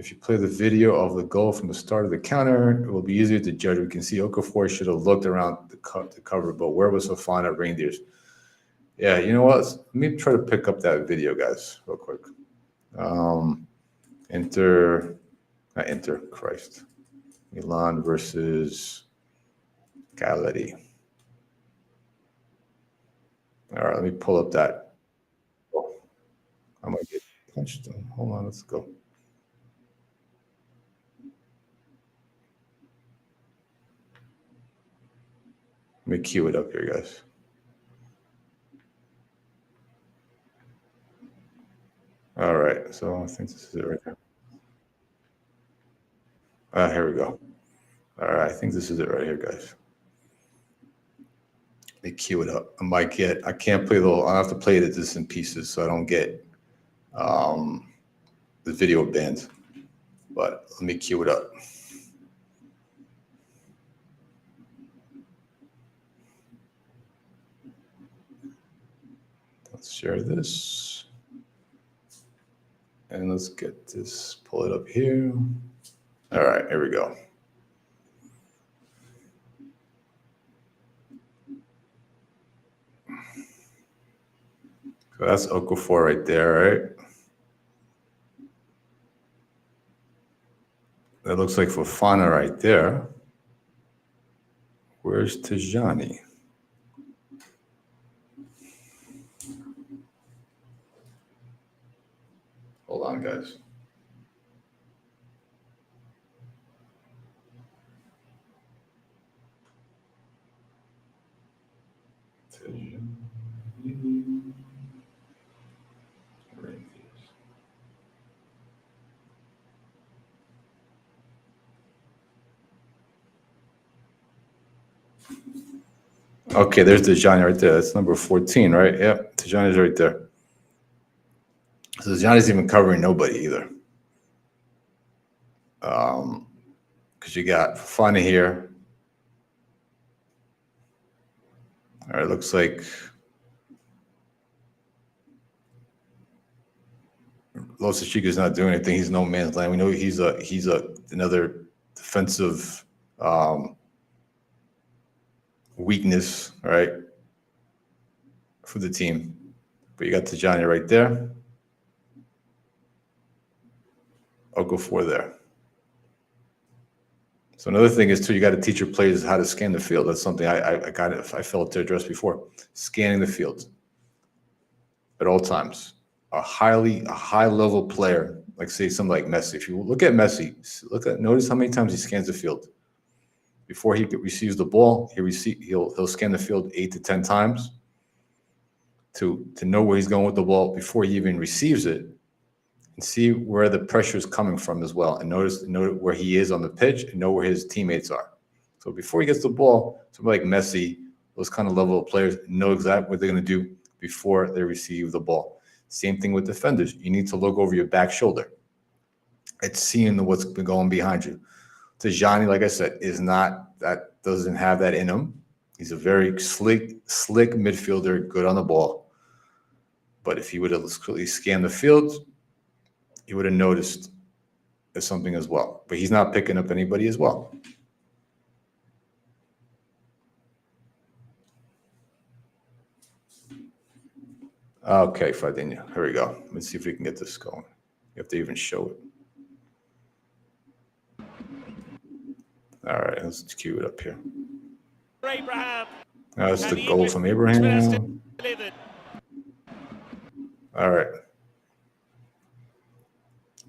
Speaker 2: If you play the video of the goal from the start of the counter, it will be easier to judge. We can see Okafor should have looked around the cover, but where was Fofana Reindeers? Yeah, you know what? Let me try to pick up that video, guys, real quick. Christ. Milan versus Cagliari. All right, let me pull up that. Oh, I might get punched. Hold on, let's go. Let me cue it up here, guys. All right, so I think this is it right here. Here we go. All right, I think this is it right here, guys. Let me cue it up. I can't play I'll have to play this in pieces so I don't get the video banned. But let me cue it up. Let's share this. And let's get this, pull it up here. All right, here we go. So that's Okafor right there, right? That looks like Fofana right there. Where's Tajani? Hold on, guys. Okay, there's Tajani right there. That's number 14, right? Yep, Tajani's right there. So Tajani's even covering nobody either. Because you got Fofana here. All right, looks like Los Chica's not doing anything. He's no man's land. We know he's another defensive weakness, right, for the team. But you got Tajani right there. I'll go for there. So another thing is too, you got to teach your players how to scan the field. That's something I failed to address before. Scanning the field at all times. A high level player, like say somebody like Messi. If you look at Messi, notice how many times he scans the field. Before he receives the ball, he'll scan the field 8 to 10 times to know where he's going with the ball before he even receives it, and see where the pressure is coming from as well, and note where he is on the pitch and know where his teammates are. So before he gets the ball, somebody like Messi, those kind of level of players know exactly what they're going to do before they receive the ball. Same thing with defenders. You need to look over your back shoulder. It's seeing what's been going behind you. Tajani, like I said, doesn't have that in him. He's a very slick midfielder, good on the ball. But if he would have clearly scanned the field, he would have noticed there's something as well. But he's not picking up anybody as well. Okay, Fadinha, here we go. Let's see if we can get this going. You have to even show it. All right, let's cue it up here.
Speaker 4: Abraham.
Speaker 2: That's the goal from Abraham. All right.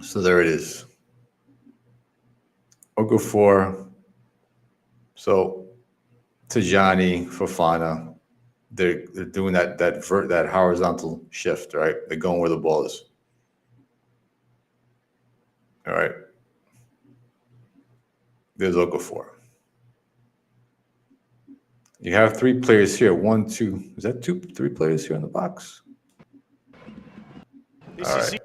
Speaker 2: So there it is. Okafor. So Tajani, Fofana, they're doing that horizontal shift, right? They're going where the ball is. All right. There's Okafor. You have 3 players here. 1, 2. Is that 3 players here in the box? All right.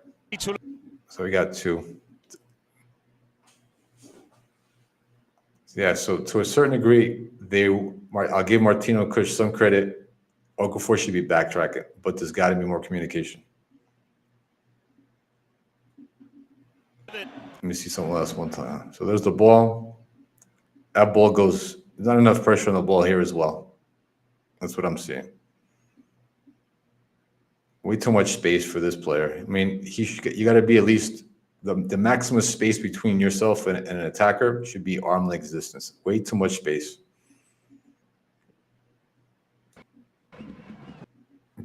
Speaker 2: So we got 2. Yeah, so to a certain degree, I'll give Martino Kush some credit. Okafor should be backtracking, but there's got to be more communication. Let me see something else one time. So there's the ball. That ball goes, there's not enough pressure on the ball here as well. That's what I'm seeing. Way too much space for this player. I mean, you got to be at least the maximum space between yourself and an attacker should be arm length distance. Way too much space.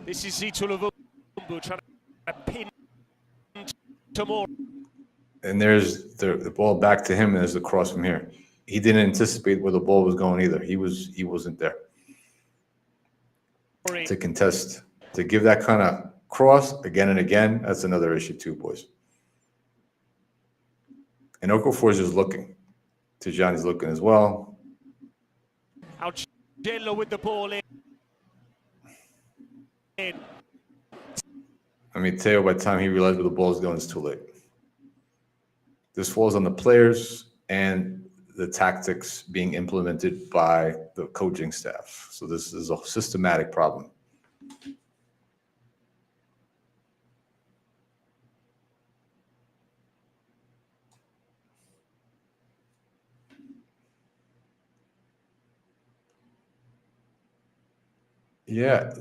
Speaker 4: This is Zituluvumbu trying to pin Tomori.
Speaker 2: And there's the ball back to him, and there's the cross from here. He didn't anticipate where the ball was going either. He wasn't there to contest, to give that kind of cross again and again. That's another issue too, boys. And Okafor is just looking. Tijani's looking as well.
Speaker 4: Algello with the ball in.
Speaker 2: I mean, Teo, by the time he realized where the ball is going, it's too late. This falls on the players and the tactics being implemented by the coaching staff. So this is a systematic problem. Yeah,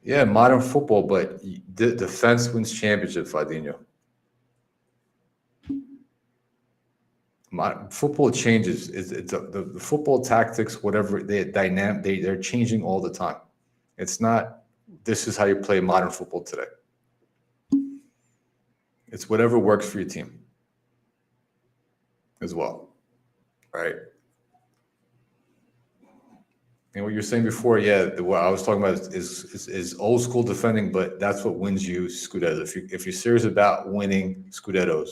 Speaker 2: yeah, modern football, but the defense wins championship, Fadinho. Football changes. The football tactics, whatever they're changing all the time. It's not. This is how you play modern football today. It's whatever works for your team, as well, right? And what you were saying before, yeah, what I was talking about is old school defending, but that's what wins you Scudettos. If you're serious about winning Scudettos,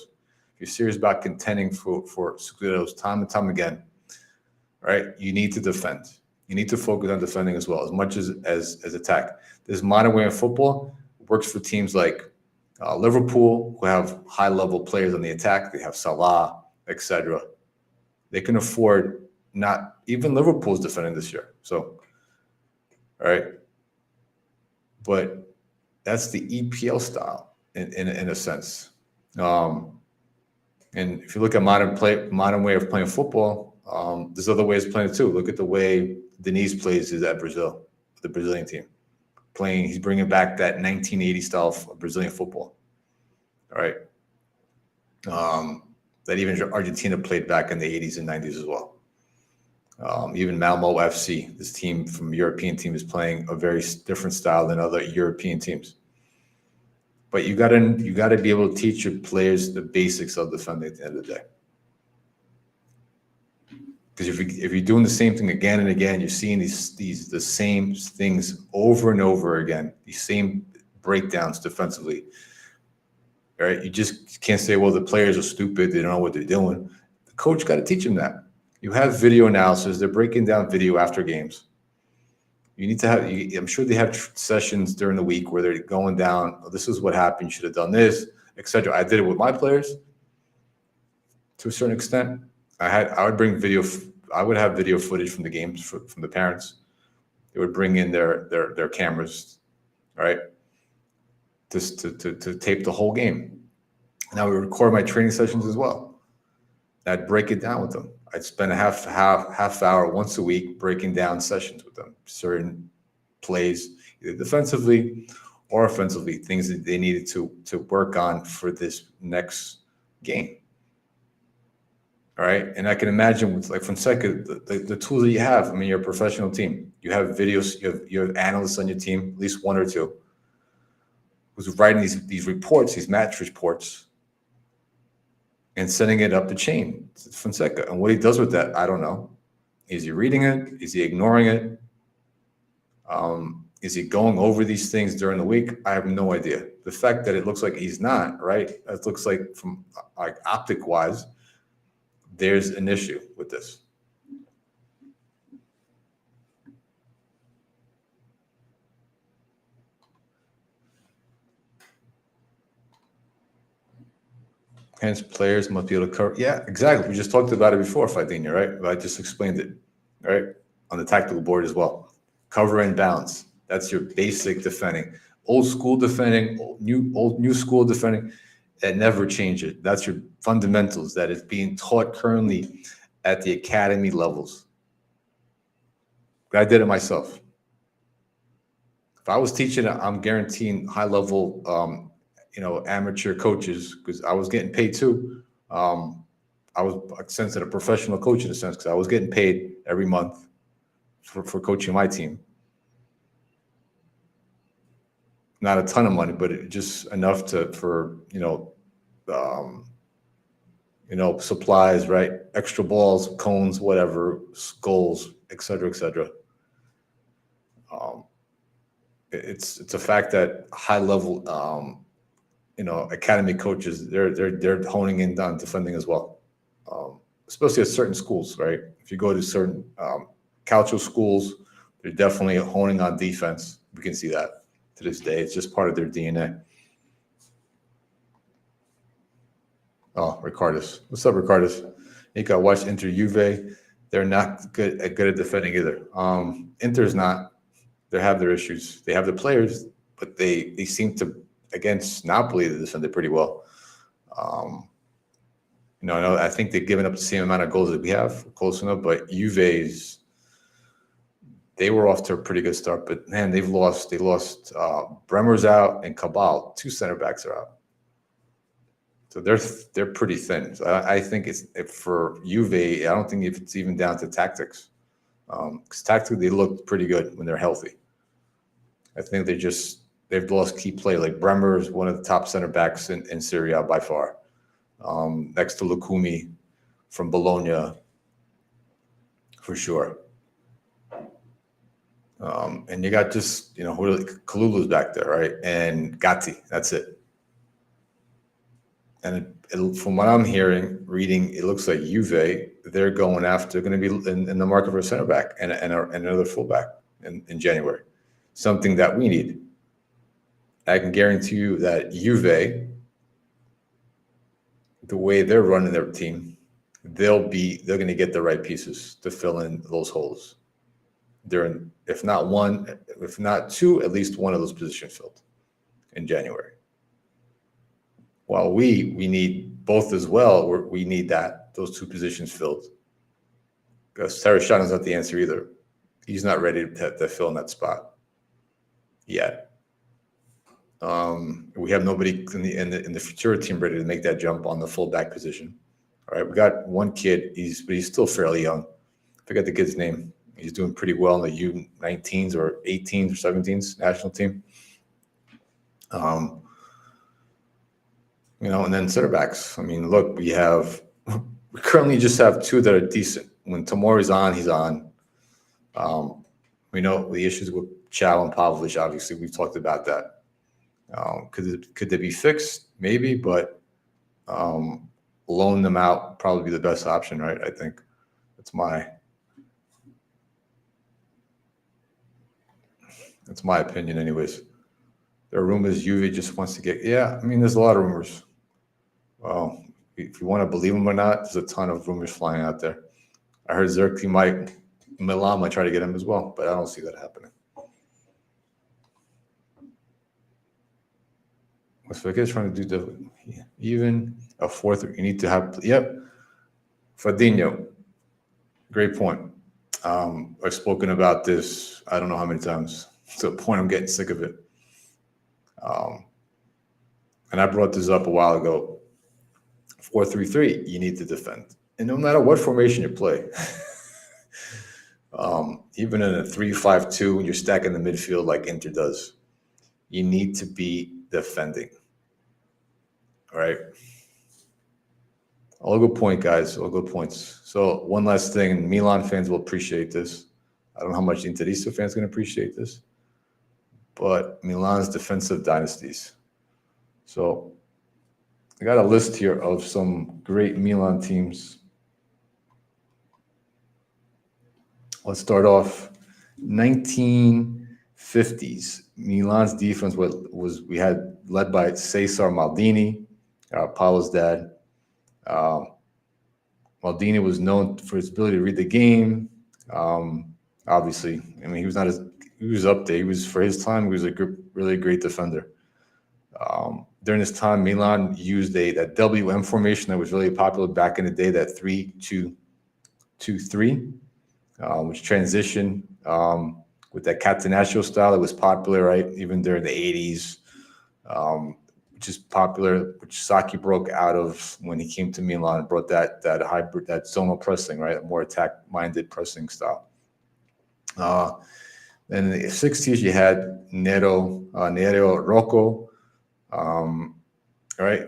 Speaker 2: if you're serious about contending for Scudettos time and time again, right? You need to defend. You need to focus on defending as well, as much as attack. This modern way of football works for teams like Liverpool, who have high level players on the attack. They have Salah, etc. They can afford. Not even Liverpool's defending this year. So, all right. But that's the EPL style in a sense. And if you look at modern way of playing football, there's other ways of playing it too. Look at the way Denise plays at Brazil, the Brazilian team. He's bringing back that 1980 style of Brazilian football. All right. That even Argentina played back in the 80s and 90s as well. Even Malmo FC, this team from European team, is playing a very different style than other European teams. But you gotta be able to teach your players the basics of defending at the end of the day. Because if you're doing the same thing again and again, you're seeing the same things over and over again, these same breakdowns defensively. All right, you just can't say, well, the players are stupid, they don't know what they're doing. The coach got to teach them that. You have video analysis. They're breaking down video after games. You need to have, I'm sure they have sessions during the week where they're going down, oh, this is what happened, you should have done this, etc. I did it with my players to a certain extent. I would bring video, I would have video footage from the games from the parents. They would bring in their cameras, all right, just to tape the whole game. And I would record my training sessions as well. I'd break it down with them. I'd spend a half hour once a week breaking down sessions with them, certain plays, either defensively or offensively, things that they needed to work on for this next game. All right, and I can imagine with like Fonseca, the tools that you have. I mean, you're a professional team. You have videos. You have analysts on your team, at least one or two, who's writing these reports, these match reports, and sending it up the chain to Fonseca. And what he does with that, I don't know. Is he reading it? Is he ignoring it? Is he going over these things during the week? I have no idea. The fact that it looks like he's not, right? It looks like from like optic wise, there's an issue with this. Hence, players must be able to cover. Yeah, exactly. We just talked about it before, Fadinho, right? I just explained it, right? On the tactical board as well. Cover and balance. That's your basic defending. Old school defending, new school defending. that never change it. That's your fundamentals that is being taught currently at the academy levels. I did it myself. If I was teaching, I'm guaranteeing high level, amateur coaches, because I was getting paid too. I was a sense of a professional coach in a sense, because I was getting paid every month for coaching my team. Not a ton of money, but just enough for supplies, right? Extra balls, cones, whatever, goals, et cetera, et cetera. It's a fact that high level, academy coaches, they're honing in on defending as well, especially at certain schools, right? If you go to certain Calcio schools, they're definitely honing on defense. We can see that to this day. It's just part of their DNA. Oh, Ricardus. What's up, Ricardus? Nicko, I watched Inter Juve. They're not good at defending either. Inter's not. They have their issues. They have the players, but they seem to, against Napoli, they defended pretty well. I think they've given up the same amount of goals that we have, close enough, but Juve's, they were off to a pretty good start, but man, they lost Bremer's out and Cabal. 2 center backs are out. So they're pretty thin. So I think for Juve, I don't think if it's even down to tactics. Because tactically, they look pretty good when they're healthy. I think they've lost key play. Like Bremer is one of the top center backs in Serie A by far. Next to Lukumi from Bologna, for sure. And you got just, Kalulu's back there, right? And Gatti, that's it. And from what I'm reading, it looks like Juve, they're going to be in the market for a center back and another fullback in January. Something that we need. I can guarantee you that Juve, the way they're running their team, they're going to get the right pieces to fill in those holes. If not 2, at least one of those positions filled in January. While we need both as well, we need those 2 positions filled. Because Tereshana's not the answer either. He's not ready to fill in that spot yet. We have nobody in the Futura team ready to make that jump on the fullback position. All right, we got one kid, but he's still fairly young. I forget the kid's name. He's doing pretty well in the U19s or 18s or 17s national team. And then center backs. I mean, look, we currently just have 2 that are decent. When Tomori's on, he's on. We know the issues with Chow and Pavlich, obviously. We've talked about that. Could they be fixed? Maybe, but loan them out probably be the best option, right? I think that's my opinion anyways. There are rumors Juve just wants to get, there's a lot of rumors. Well, if you want to believe them or not, there's a ton of rumors flying out there. I heard Milan might try to get him as well, but I don't see that happening. What's Vickers trying to do? Even a 4th, you need to have, Fabinho. Great point. I've spoken about this, I don't know how many times, to the point I'm getting sick of it. And I brought this up a while ago. 4-3-3, you need to defend. And no matter what formation you play, even in a 3-5-2, when you're stacking the midfield like Inter does, you need to be defending. All right? All good point, guys. All good points. So one last thing, and Milan fans will appreciate this. I don't know how much Interista fans can appreciate this, but Milan's defensive dynasties. So I got a list here of some great Milan teams. Let's start off 1950s. Milan's defense we had led by Cesar Maldini, Paolo's dad. Maldini was known for his ability to read the game. Obviously, I mean, he was up there. For his time, he was a really great defender. during this time, Milan used that WM formation that was really popular back in the day, that 3-2-2-3, which transitioned with that Catenaccio style. It was popular, right, even during the 80s, which is popular, which Saki broke out of when he came to Milan and brought that hybrid, that zonal pressing, right, a more attack-minded pressing style. Then in the 60s, you had Nero Rocco, right?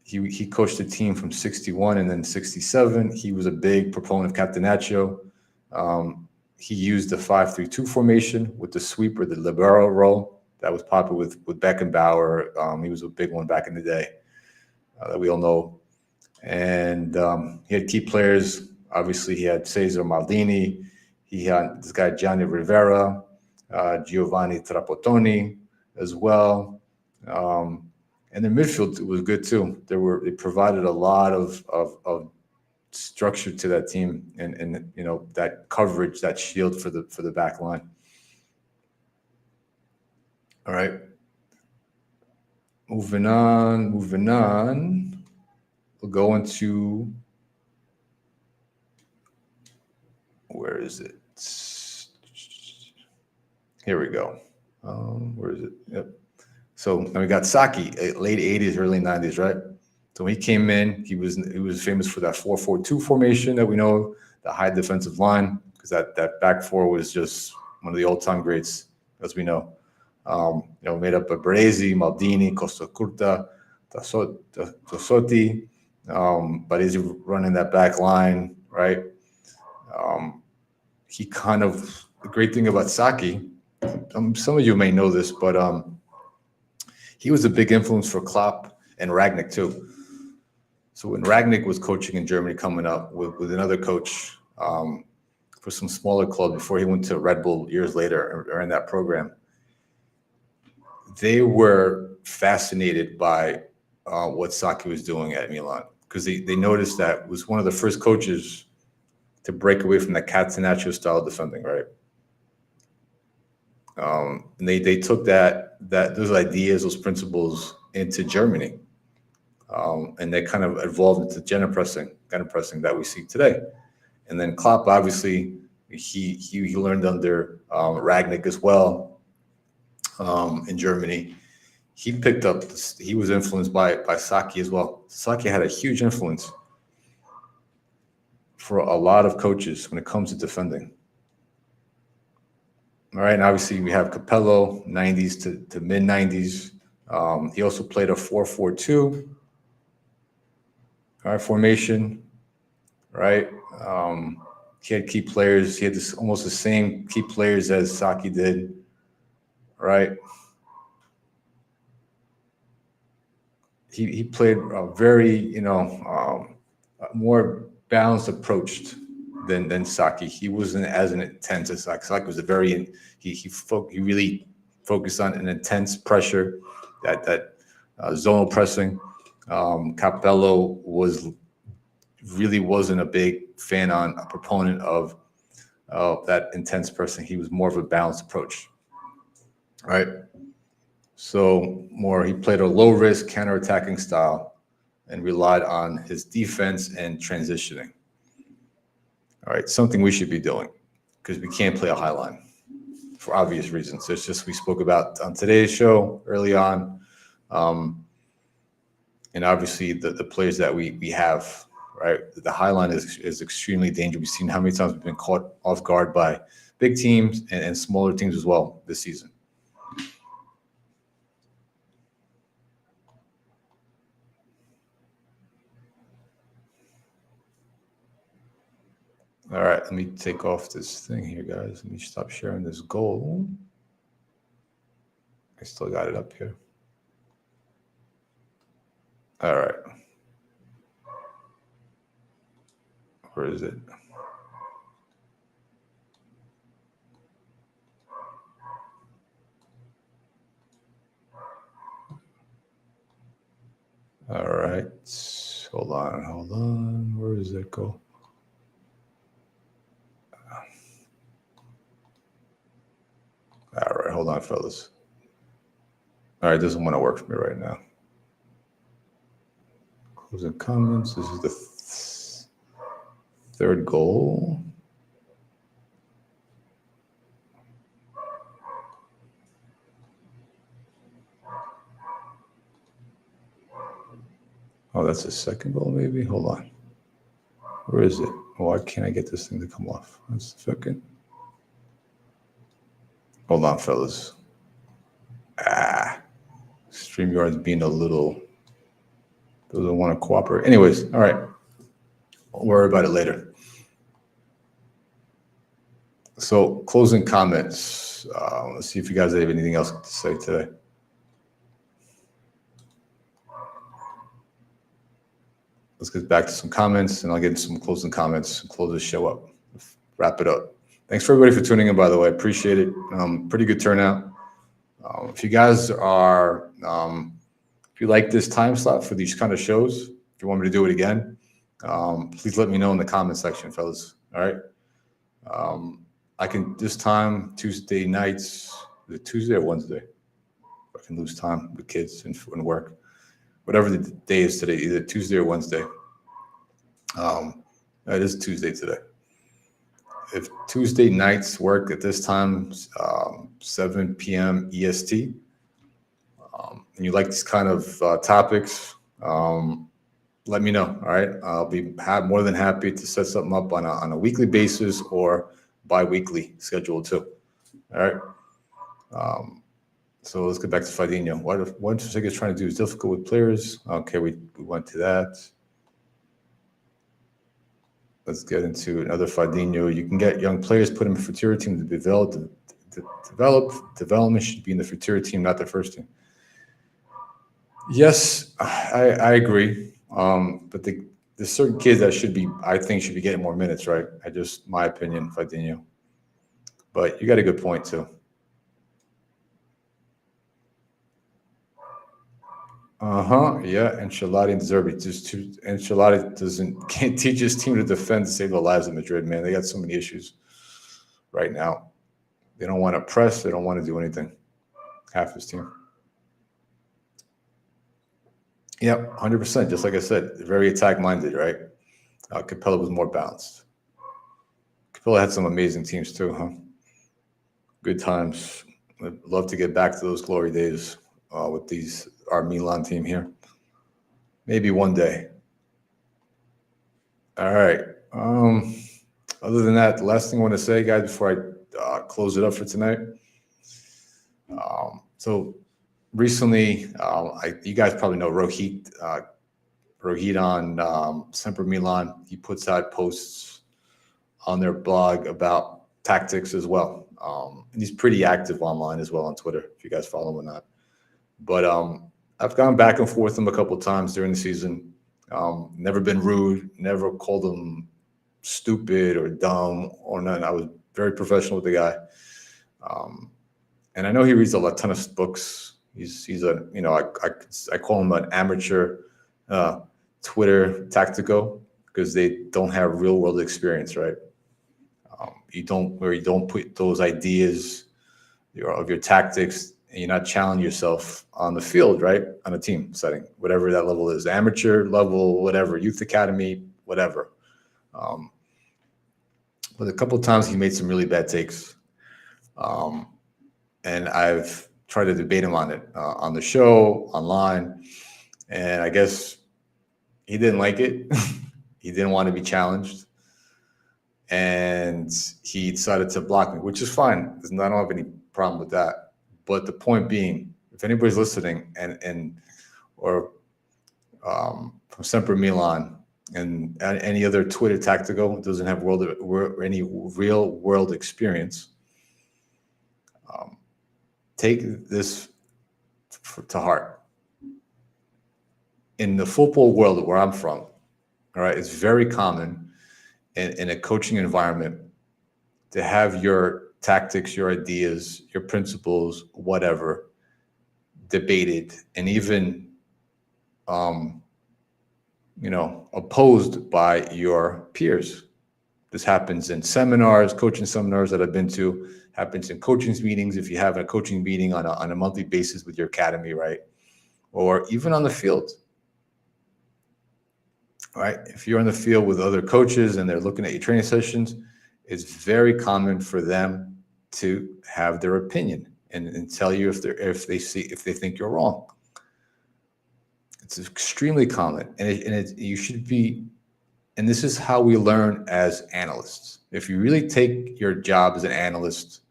Speaker 2: He coached the team from 61 and then 67. He was a big proponent of Catenaccio. He used the 5-3-2 formation with the sweeper, the libero role that was popular with Beckenbauer. He was a big one back in the day that we all know. And he had key players. Obviously, he had Cesar Maldini. He had this guy Gianni Rivera, Giovanni Trapattoni as well. And the midfield was good too. They provided a lot of structure to that team, and that coverage, that shield for the back line. All right. Moving on. We'll go into, where is it? Here we go. Where is it? Yep. So now we got Saki, late 80s, early 90s, right? So when he came in, he was famous for that 4-4-2 formation that we know, the high defensive line, because that back four was just one of the all-time greats, as we know. Made up of Baresi, Maldini, Costacurta, Tassotti, Baresi running that back line, right? The great thing about Saki, some of you may know this, but he was a big influence for Klopp and Rangnick too. So when Rangnick was coaching in Germany, coming up with another coach for some smaller club before he went to Red Bull years later or in that program, they were fascinated by what Saki was doing at Milan, because they noticed that was one of the first coaches to break away from that Catenaccio style of defending, right? And they took those ideas, those principles into Germany, and they kind of evolved into gegenpressing that we see today. And then Klopp, obviously, he learned under Rangnick as well in Germany. He picked up. He was influenced by Saki as well. Saki had a huge influence for a lot of coaches when it comes to defending. All right, and obviously we have Capello, 90s to mid 90s. He also played a 4-4-2, all right, formation, right? He had key players. He had almost the same key players as Saki did, right? He played a very, more balanced approach than Saki. He wasn't as intense as Saki. Saki was he really focused on an intense pressure, that zonal pressing. Capello wasn't a big a proponent of that intense pressing. He was more of a balanced approach, right? So he played a low risk counter-attacking style and relied on his defense and transitioning. All right, something we should be doing, because we can't play a high line for obvious reasons. It's just we spoke about on today's show early on. And obviously the players that we have, right? The high line is extremely dangerous. We've seen how many times we've been caught off guard by big teams and smaller teams as well this season. All right, let me take off this thing here, guys. Let me stop sharing this goal. I still got it up here. All right. Where is it? All right. Hold on. Where does that go? All right, hold on, fellas. All right, doesn't want to work for me right now. Closing comments. This is the third goal. Oh, that's the second goal, maybe? Hold on. Where is it? Why can't I get this thing to come off? That's the second. Hold on, fellas. StreamYard's being a little, doesn't want to cooperate. Anyways, all right. We'll worry about it later. So, closing comments. Let's see if you guys have anything else to say today. Let's get back to some comments, and I'll get into some closing comments and close this show up. Wrap it up. Thanks for everybody for tuning in, by the way. Appreciate it. Pretty good turnout. If you guys are, if you like this time slot for these kind of shows, if you want me to do it again, please let me know in the comment section, fellas. All right. I can this time Tuesday nights. Is it Tuesday or Wednesday? I can lose time with kids and work. Whatever the day is today, either Tuesday or Wednesday. It is Tuesday today. If Tuesday nights work at this time, 7 p.m. EST, and you like these kind of topics, let me know. All right, I'll be more than happy to set something up on a weekly basis or bi-weekly schedule too. All right. So let's get back to Fadinho. What Fonseca is trying to do is difficult with players. Okay, we went to that. Let's get into another Fadinho. You can get young players, put them in Futura team to develop. Development should be in the Futura team, not the first team. Yes, I agree. But there's certain kids that I think should be getting more minutes, right? My opinion, Fadinho. But you got a good point too. Yeah, Ancelotti and Zerbi. Ancelotti can't teach his team to defend to save the lives of Madrid, man. They got so many issues right now. They don't want to press. They don't want to do anything. Half his team. Yep, 100%. Just like I said, very attack-minded, right? Capella was more balanced. Capella had some amazing teams too, huh? Good times. I'd love to get back to those glory days with our Milan team here. Maybe one day. All right. Other than that, the last thing I want to say, guys, before I close it up for tonight. So recently, you guys probably know Rohit on Sempre Milan. He puts out posts on their blog about tactics as well. And he's pretty active online as well on Twitter, if you guys follow him or not. But I've gone back and forth with him a couple of times during the season. Never been rude, never called him stupid or dumb or nothing. I was very professional with the guy. And I know he reads a ton of books. He's I call him an amateur Twitter tactico because they don't have real world experience, right? You don't put those ideas of your tactics, and you're not challenging yourself on the field, right? On a team setting, whatever that level is, amateur level, whatever, youth academy, whatever. But a couple of times he made some really bad takes. And I've tried to debate him on it on the show, online. And I guess he didn't like it. He didn't want to be challenged. And he decided to block me, which is fine. I don't have any problem with that. But the point being, if anybody's listening or from Sempre Milan and any other Twitter tactical doesn't have any real world experience, take this to heart. In the football world where I'm from, all right, it's very common in a coaching environment to have your tactics, your ideas, your principles, whatever, debated and even, opposed by your peers, This happens in seminars, coaching seminars that I've been to, happens in coaching meetings if you have a coaching meeting on a monthly basis with your academy, right? Or even on the field, right? If you're on the field with other coaches and they're looking at your training sessions, it's very common for them to have their opinion and tell you if they think you're wrong. It's extremely common, and you should be. And this is how we learn as analysts. If you really take your job as an analyst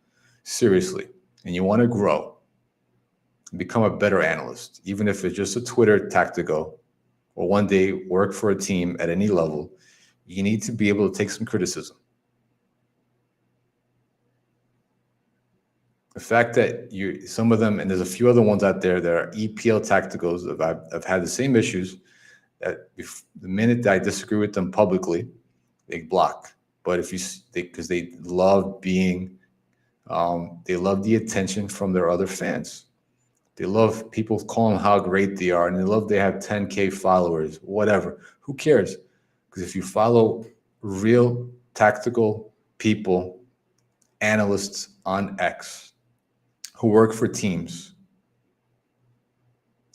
Speaker 2: seriously and you want to grow and become a better analyst, even if it's just a Twitter tactical or one day work for a team at any level, you need to be able to take some criticism. The fact that some of them, and there's a few other ones out there that are EPL tacticals, I've had the same issues, that the minute that I disagree with them publicly, they block. But because they love being, they love the attention from their other fans. They love people calling them how great they are, and they have 10K followers, whatever. Who cares? Because if you follow real tactical people, analysts on X, who work for teams,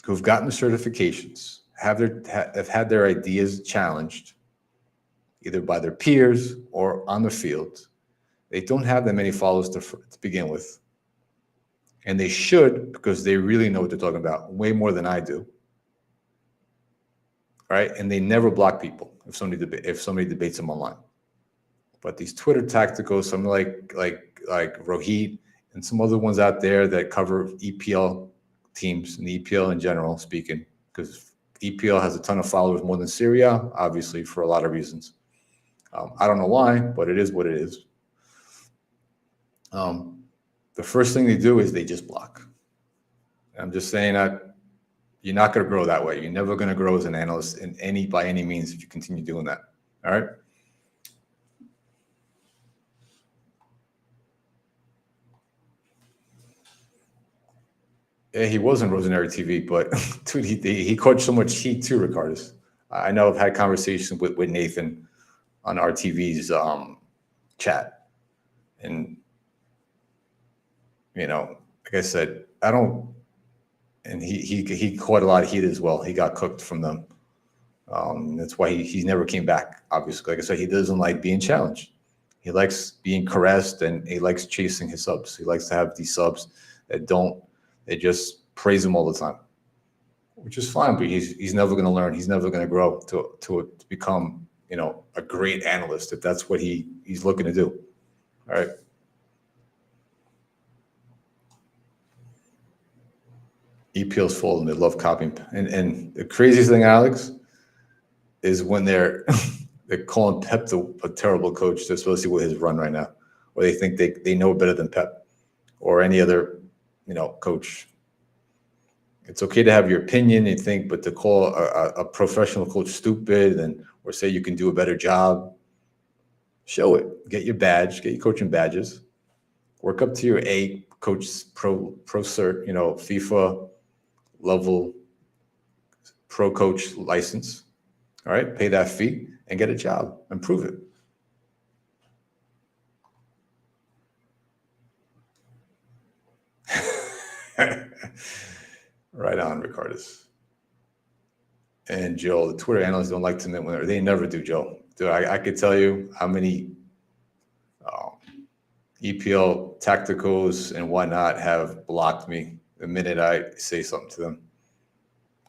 Speaker 2: who've gotten the certifications, have had their ideas challenged, either by their peers or on the field, they don't have that many followers to begin with. And they should, because they really know what they're talking about, way more than I do. Right? And they never block people if somebody debates them online. But these Twitter tacticals, some like Rohit and some other ones out there that cover EPL teams and the EPL in general, speaking, because EPL has a ton of followers, more than Syria, obviously, for a lot of reasons. I don't know why, but it is what it is. The first thing they do is they just block. I'm just saying that you're not going to grow that way. You're never going to grow as an analyst by any means if you continue doing that. All right. Yeah, he was on Rosenary TV, but dude, he caught so much heat too, Ricardus. I know I've had conversations with Nathan on RTV's chat, and like I said, I don't. And he caught a lot of heat as well. He got cooked from them. That's why he never came back. Obviously, like I said, he doesn't like being challenged. He likes being caressed, and he likes chasing his subs. He likes to have these subs they just praise him all the time, which is fine. But he's never going to learn. He's never going to grow to become a great analyst if that's what he's looking to do. All right. EPL's full, and they love copying. And the craziest thing, Alex, is when they're calling Pep a terrible coach, especially with his run right now, or they think they know better than Pep or any other coach. It's okay to have your opinion and think, but to call a professional coach stupid or say you can do a better job, show it. Get your badge, get your coaching badges, work up to your A coach pro cert, FIFA level pro coach license. All right, pay that fee and get a job and prove it. Right on, Ricardus. And Joe, the Twitter analysts don't like to admit when they never do, Joe. Dude, I could tell you how many EPL tacticals and whatnot have blocked me the minute I say something to them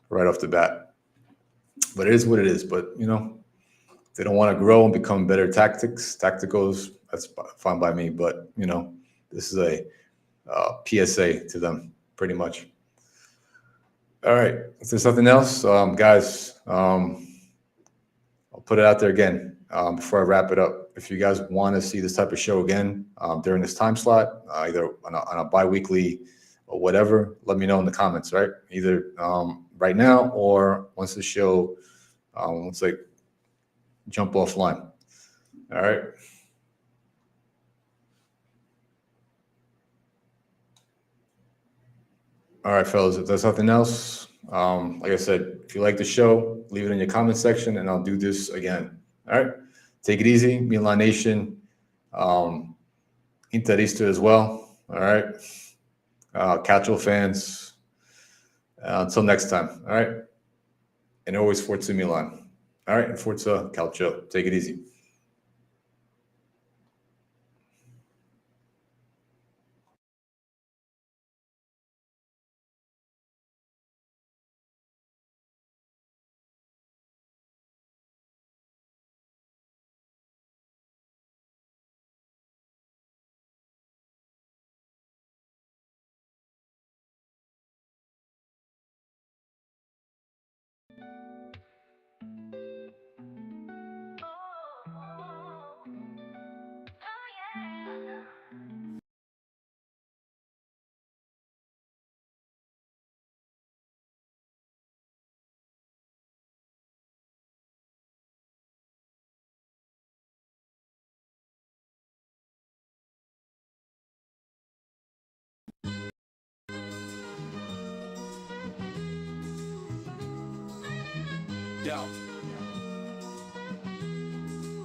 Speaker 2: right off the bat. But it is what it is. But, if they don't want to grow and become better tacticals, that's fine by me. But, this is a PSA to them, pretty much. All right. If there's nothing else, guys, I'll put it out there again before I wrap it up. If you guys want to see this type of show again during this time slot, either on a bi-weekly or whatever, let me know in the comments, right? Either right now or once the show, once I jump offline. All right. All right, fellas, if there's nothing else, like I said, if you like the show, leave it in your comment section and I'll do this again. All right. take it easy, Milan Nation, Interista as well. All right, Calcio fans. Until next time. All right, and always Forza Milan. All right, and Forza Calcio. Take it easy.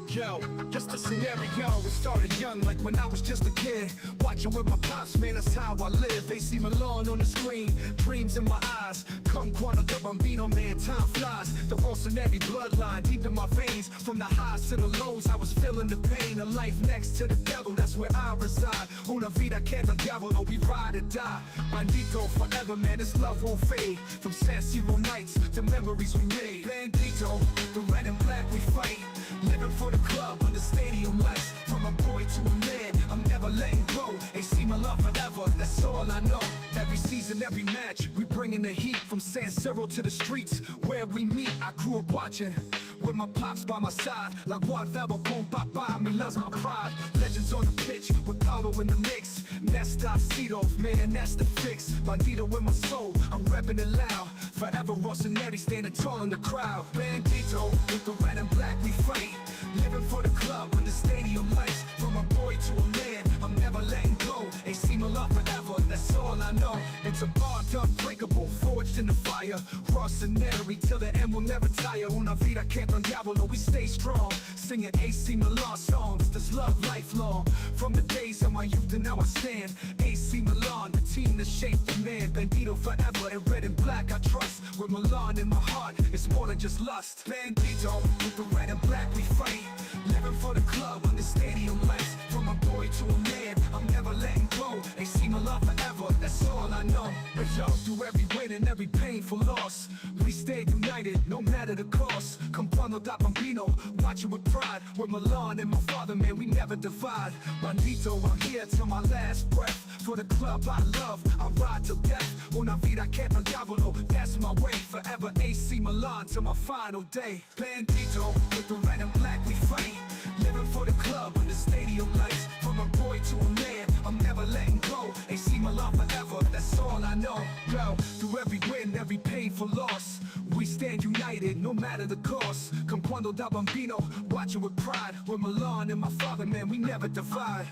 Speaker 1: Yo, just a scenario, it started young like when I was just a kid. Watching with my pops, man, that's how I live. AC Milan on the screen, dreams in my eyes. Come Quanto the Bambino, man, time flies. The Rossoneri bloodline, deep in my veins. From the highs to the lows, I was feeling the pain. A life next to the devil, that's where I reside. Una vida que the devil, oh, we ride or die. Bandito forever, man, this love won't fade. From San Siro nights to memories we made. Bandito, the red and black we fight. Living for the club on the stadium lights. From a boy to a man, I'm never letting go. AC Milan forever, that's all I know. Every season, every match, we bringing the heat. From San Siro to the streets, where we meet. I grew up watching, with my pops by my side. La Guardava con Papa, Milan's my pride. Legends on the pitch, with Paulo in the mix. Nesta Cito, man, that's the fix. Bandito in my soul, I'm repping it loud. Forever Rossoneri, standing tall in the crowd. Bandito, with the red and black we fight. Living for the club on the stadium lights. From a boy to a man, I'm never letting go. AC Milan forever, that's all I know. It's a art unbreakable, forged in the fire. Rossoneri till the end will never tire. Una vida que don diavolo, we stay strong. Singing AC Milan songs, this love lifelong. From the days of my youth and now I stand. AC Milan, the team that shaped the man. Bandito forever, in red and black I trust. With Milan in my heart, it's more than just lust. Bandito, with the red and black we fight. Living for the club on the stadium lights. From a boy to a man, I'm never letting go. AC Milan forever, that's all I know. But yo, through every win and every painful loss, we stayed united, no matter the cost. Comprando da Bambino, watching with pride. With Milan and my father, man, we never divide. Bandito, I'm here till my last breath. For the club I love, I ride till death. Una vida que don diavolo, that's my way. Forever AC Milan till my final day. Bandito, with the red and black we fight. Living for the club on the stadium lights. From a boy to a man, I'm never letting go. AC Milan forever, that's all I know. Yo, through every win, every painful loss, we stand united, no matter the cost. Come Quando da Bambino, watching with pride. With Milan and my father, man, we never divide.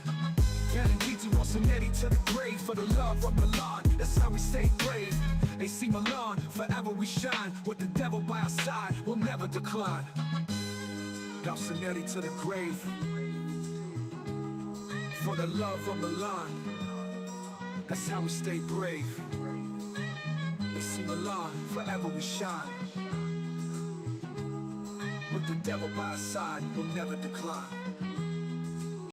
Speaker 1: Guaranteed Rossoneri to the grave. For the love of Milan, that's how we stay brave. AC Milan, forever we shine. With the devil by our side, we'll never decline. Rossoneri to the grave. For the love of Milan, that's how we stay brave. AC Milan, forever we shine. With the devil by our side, we'll never decline.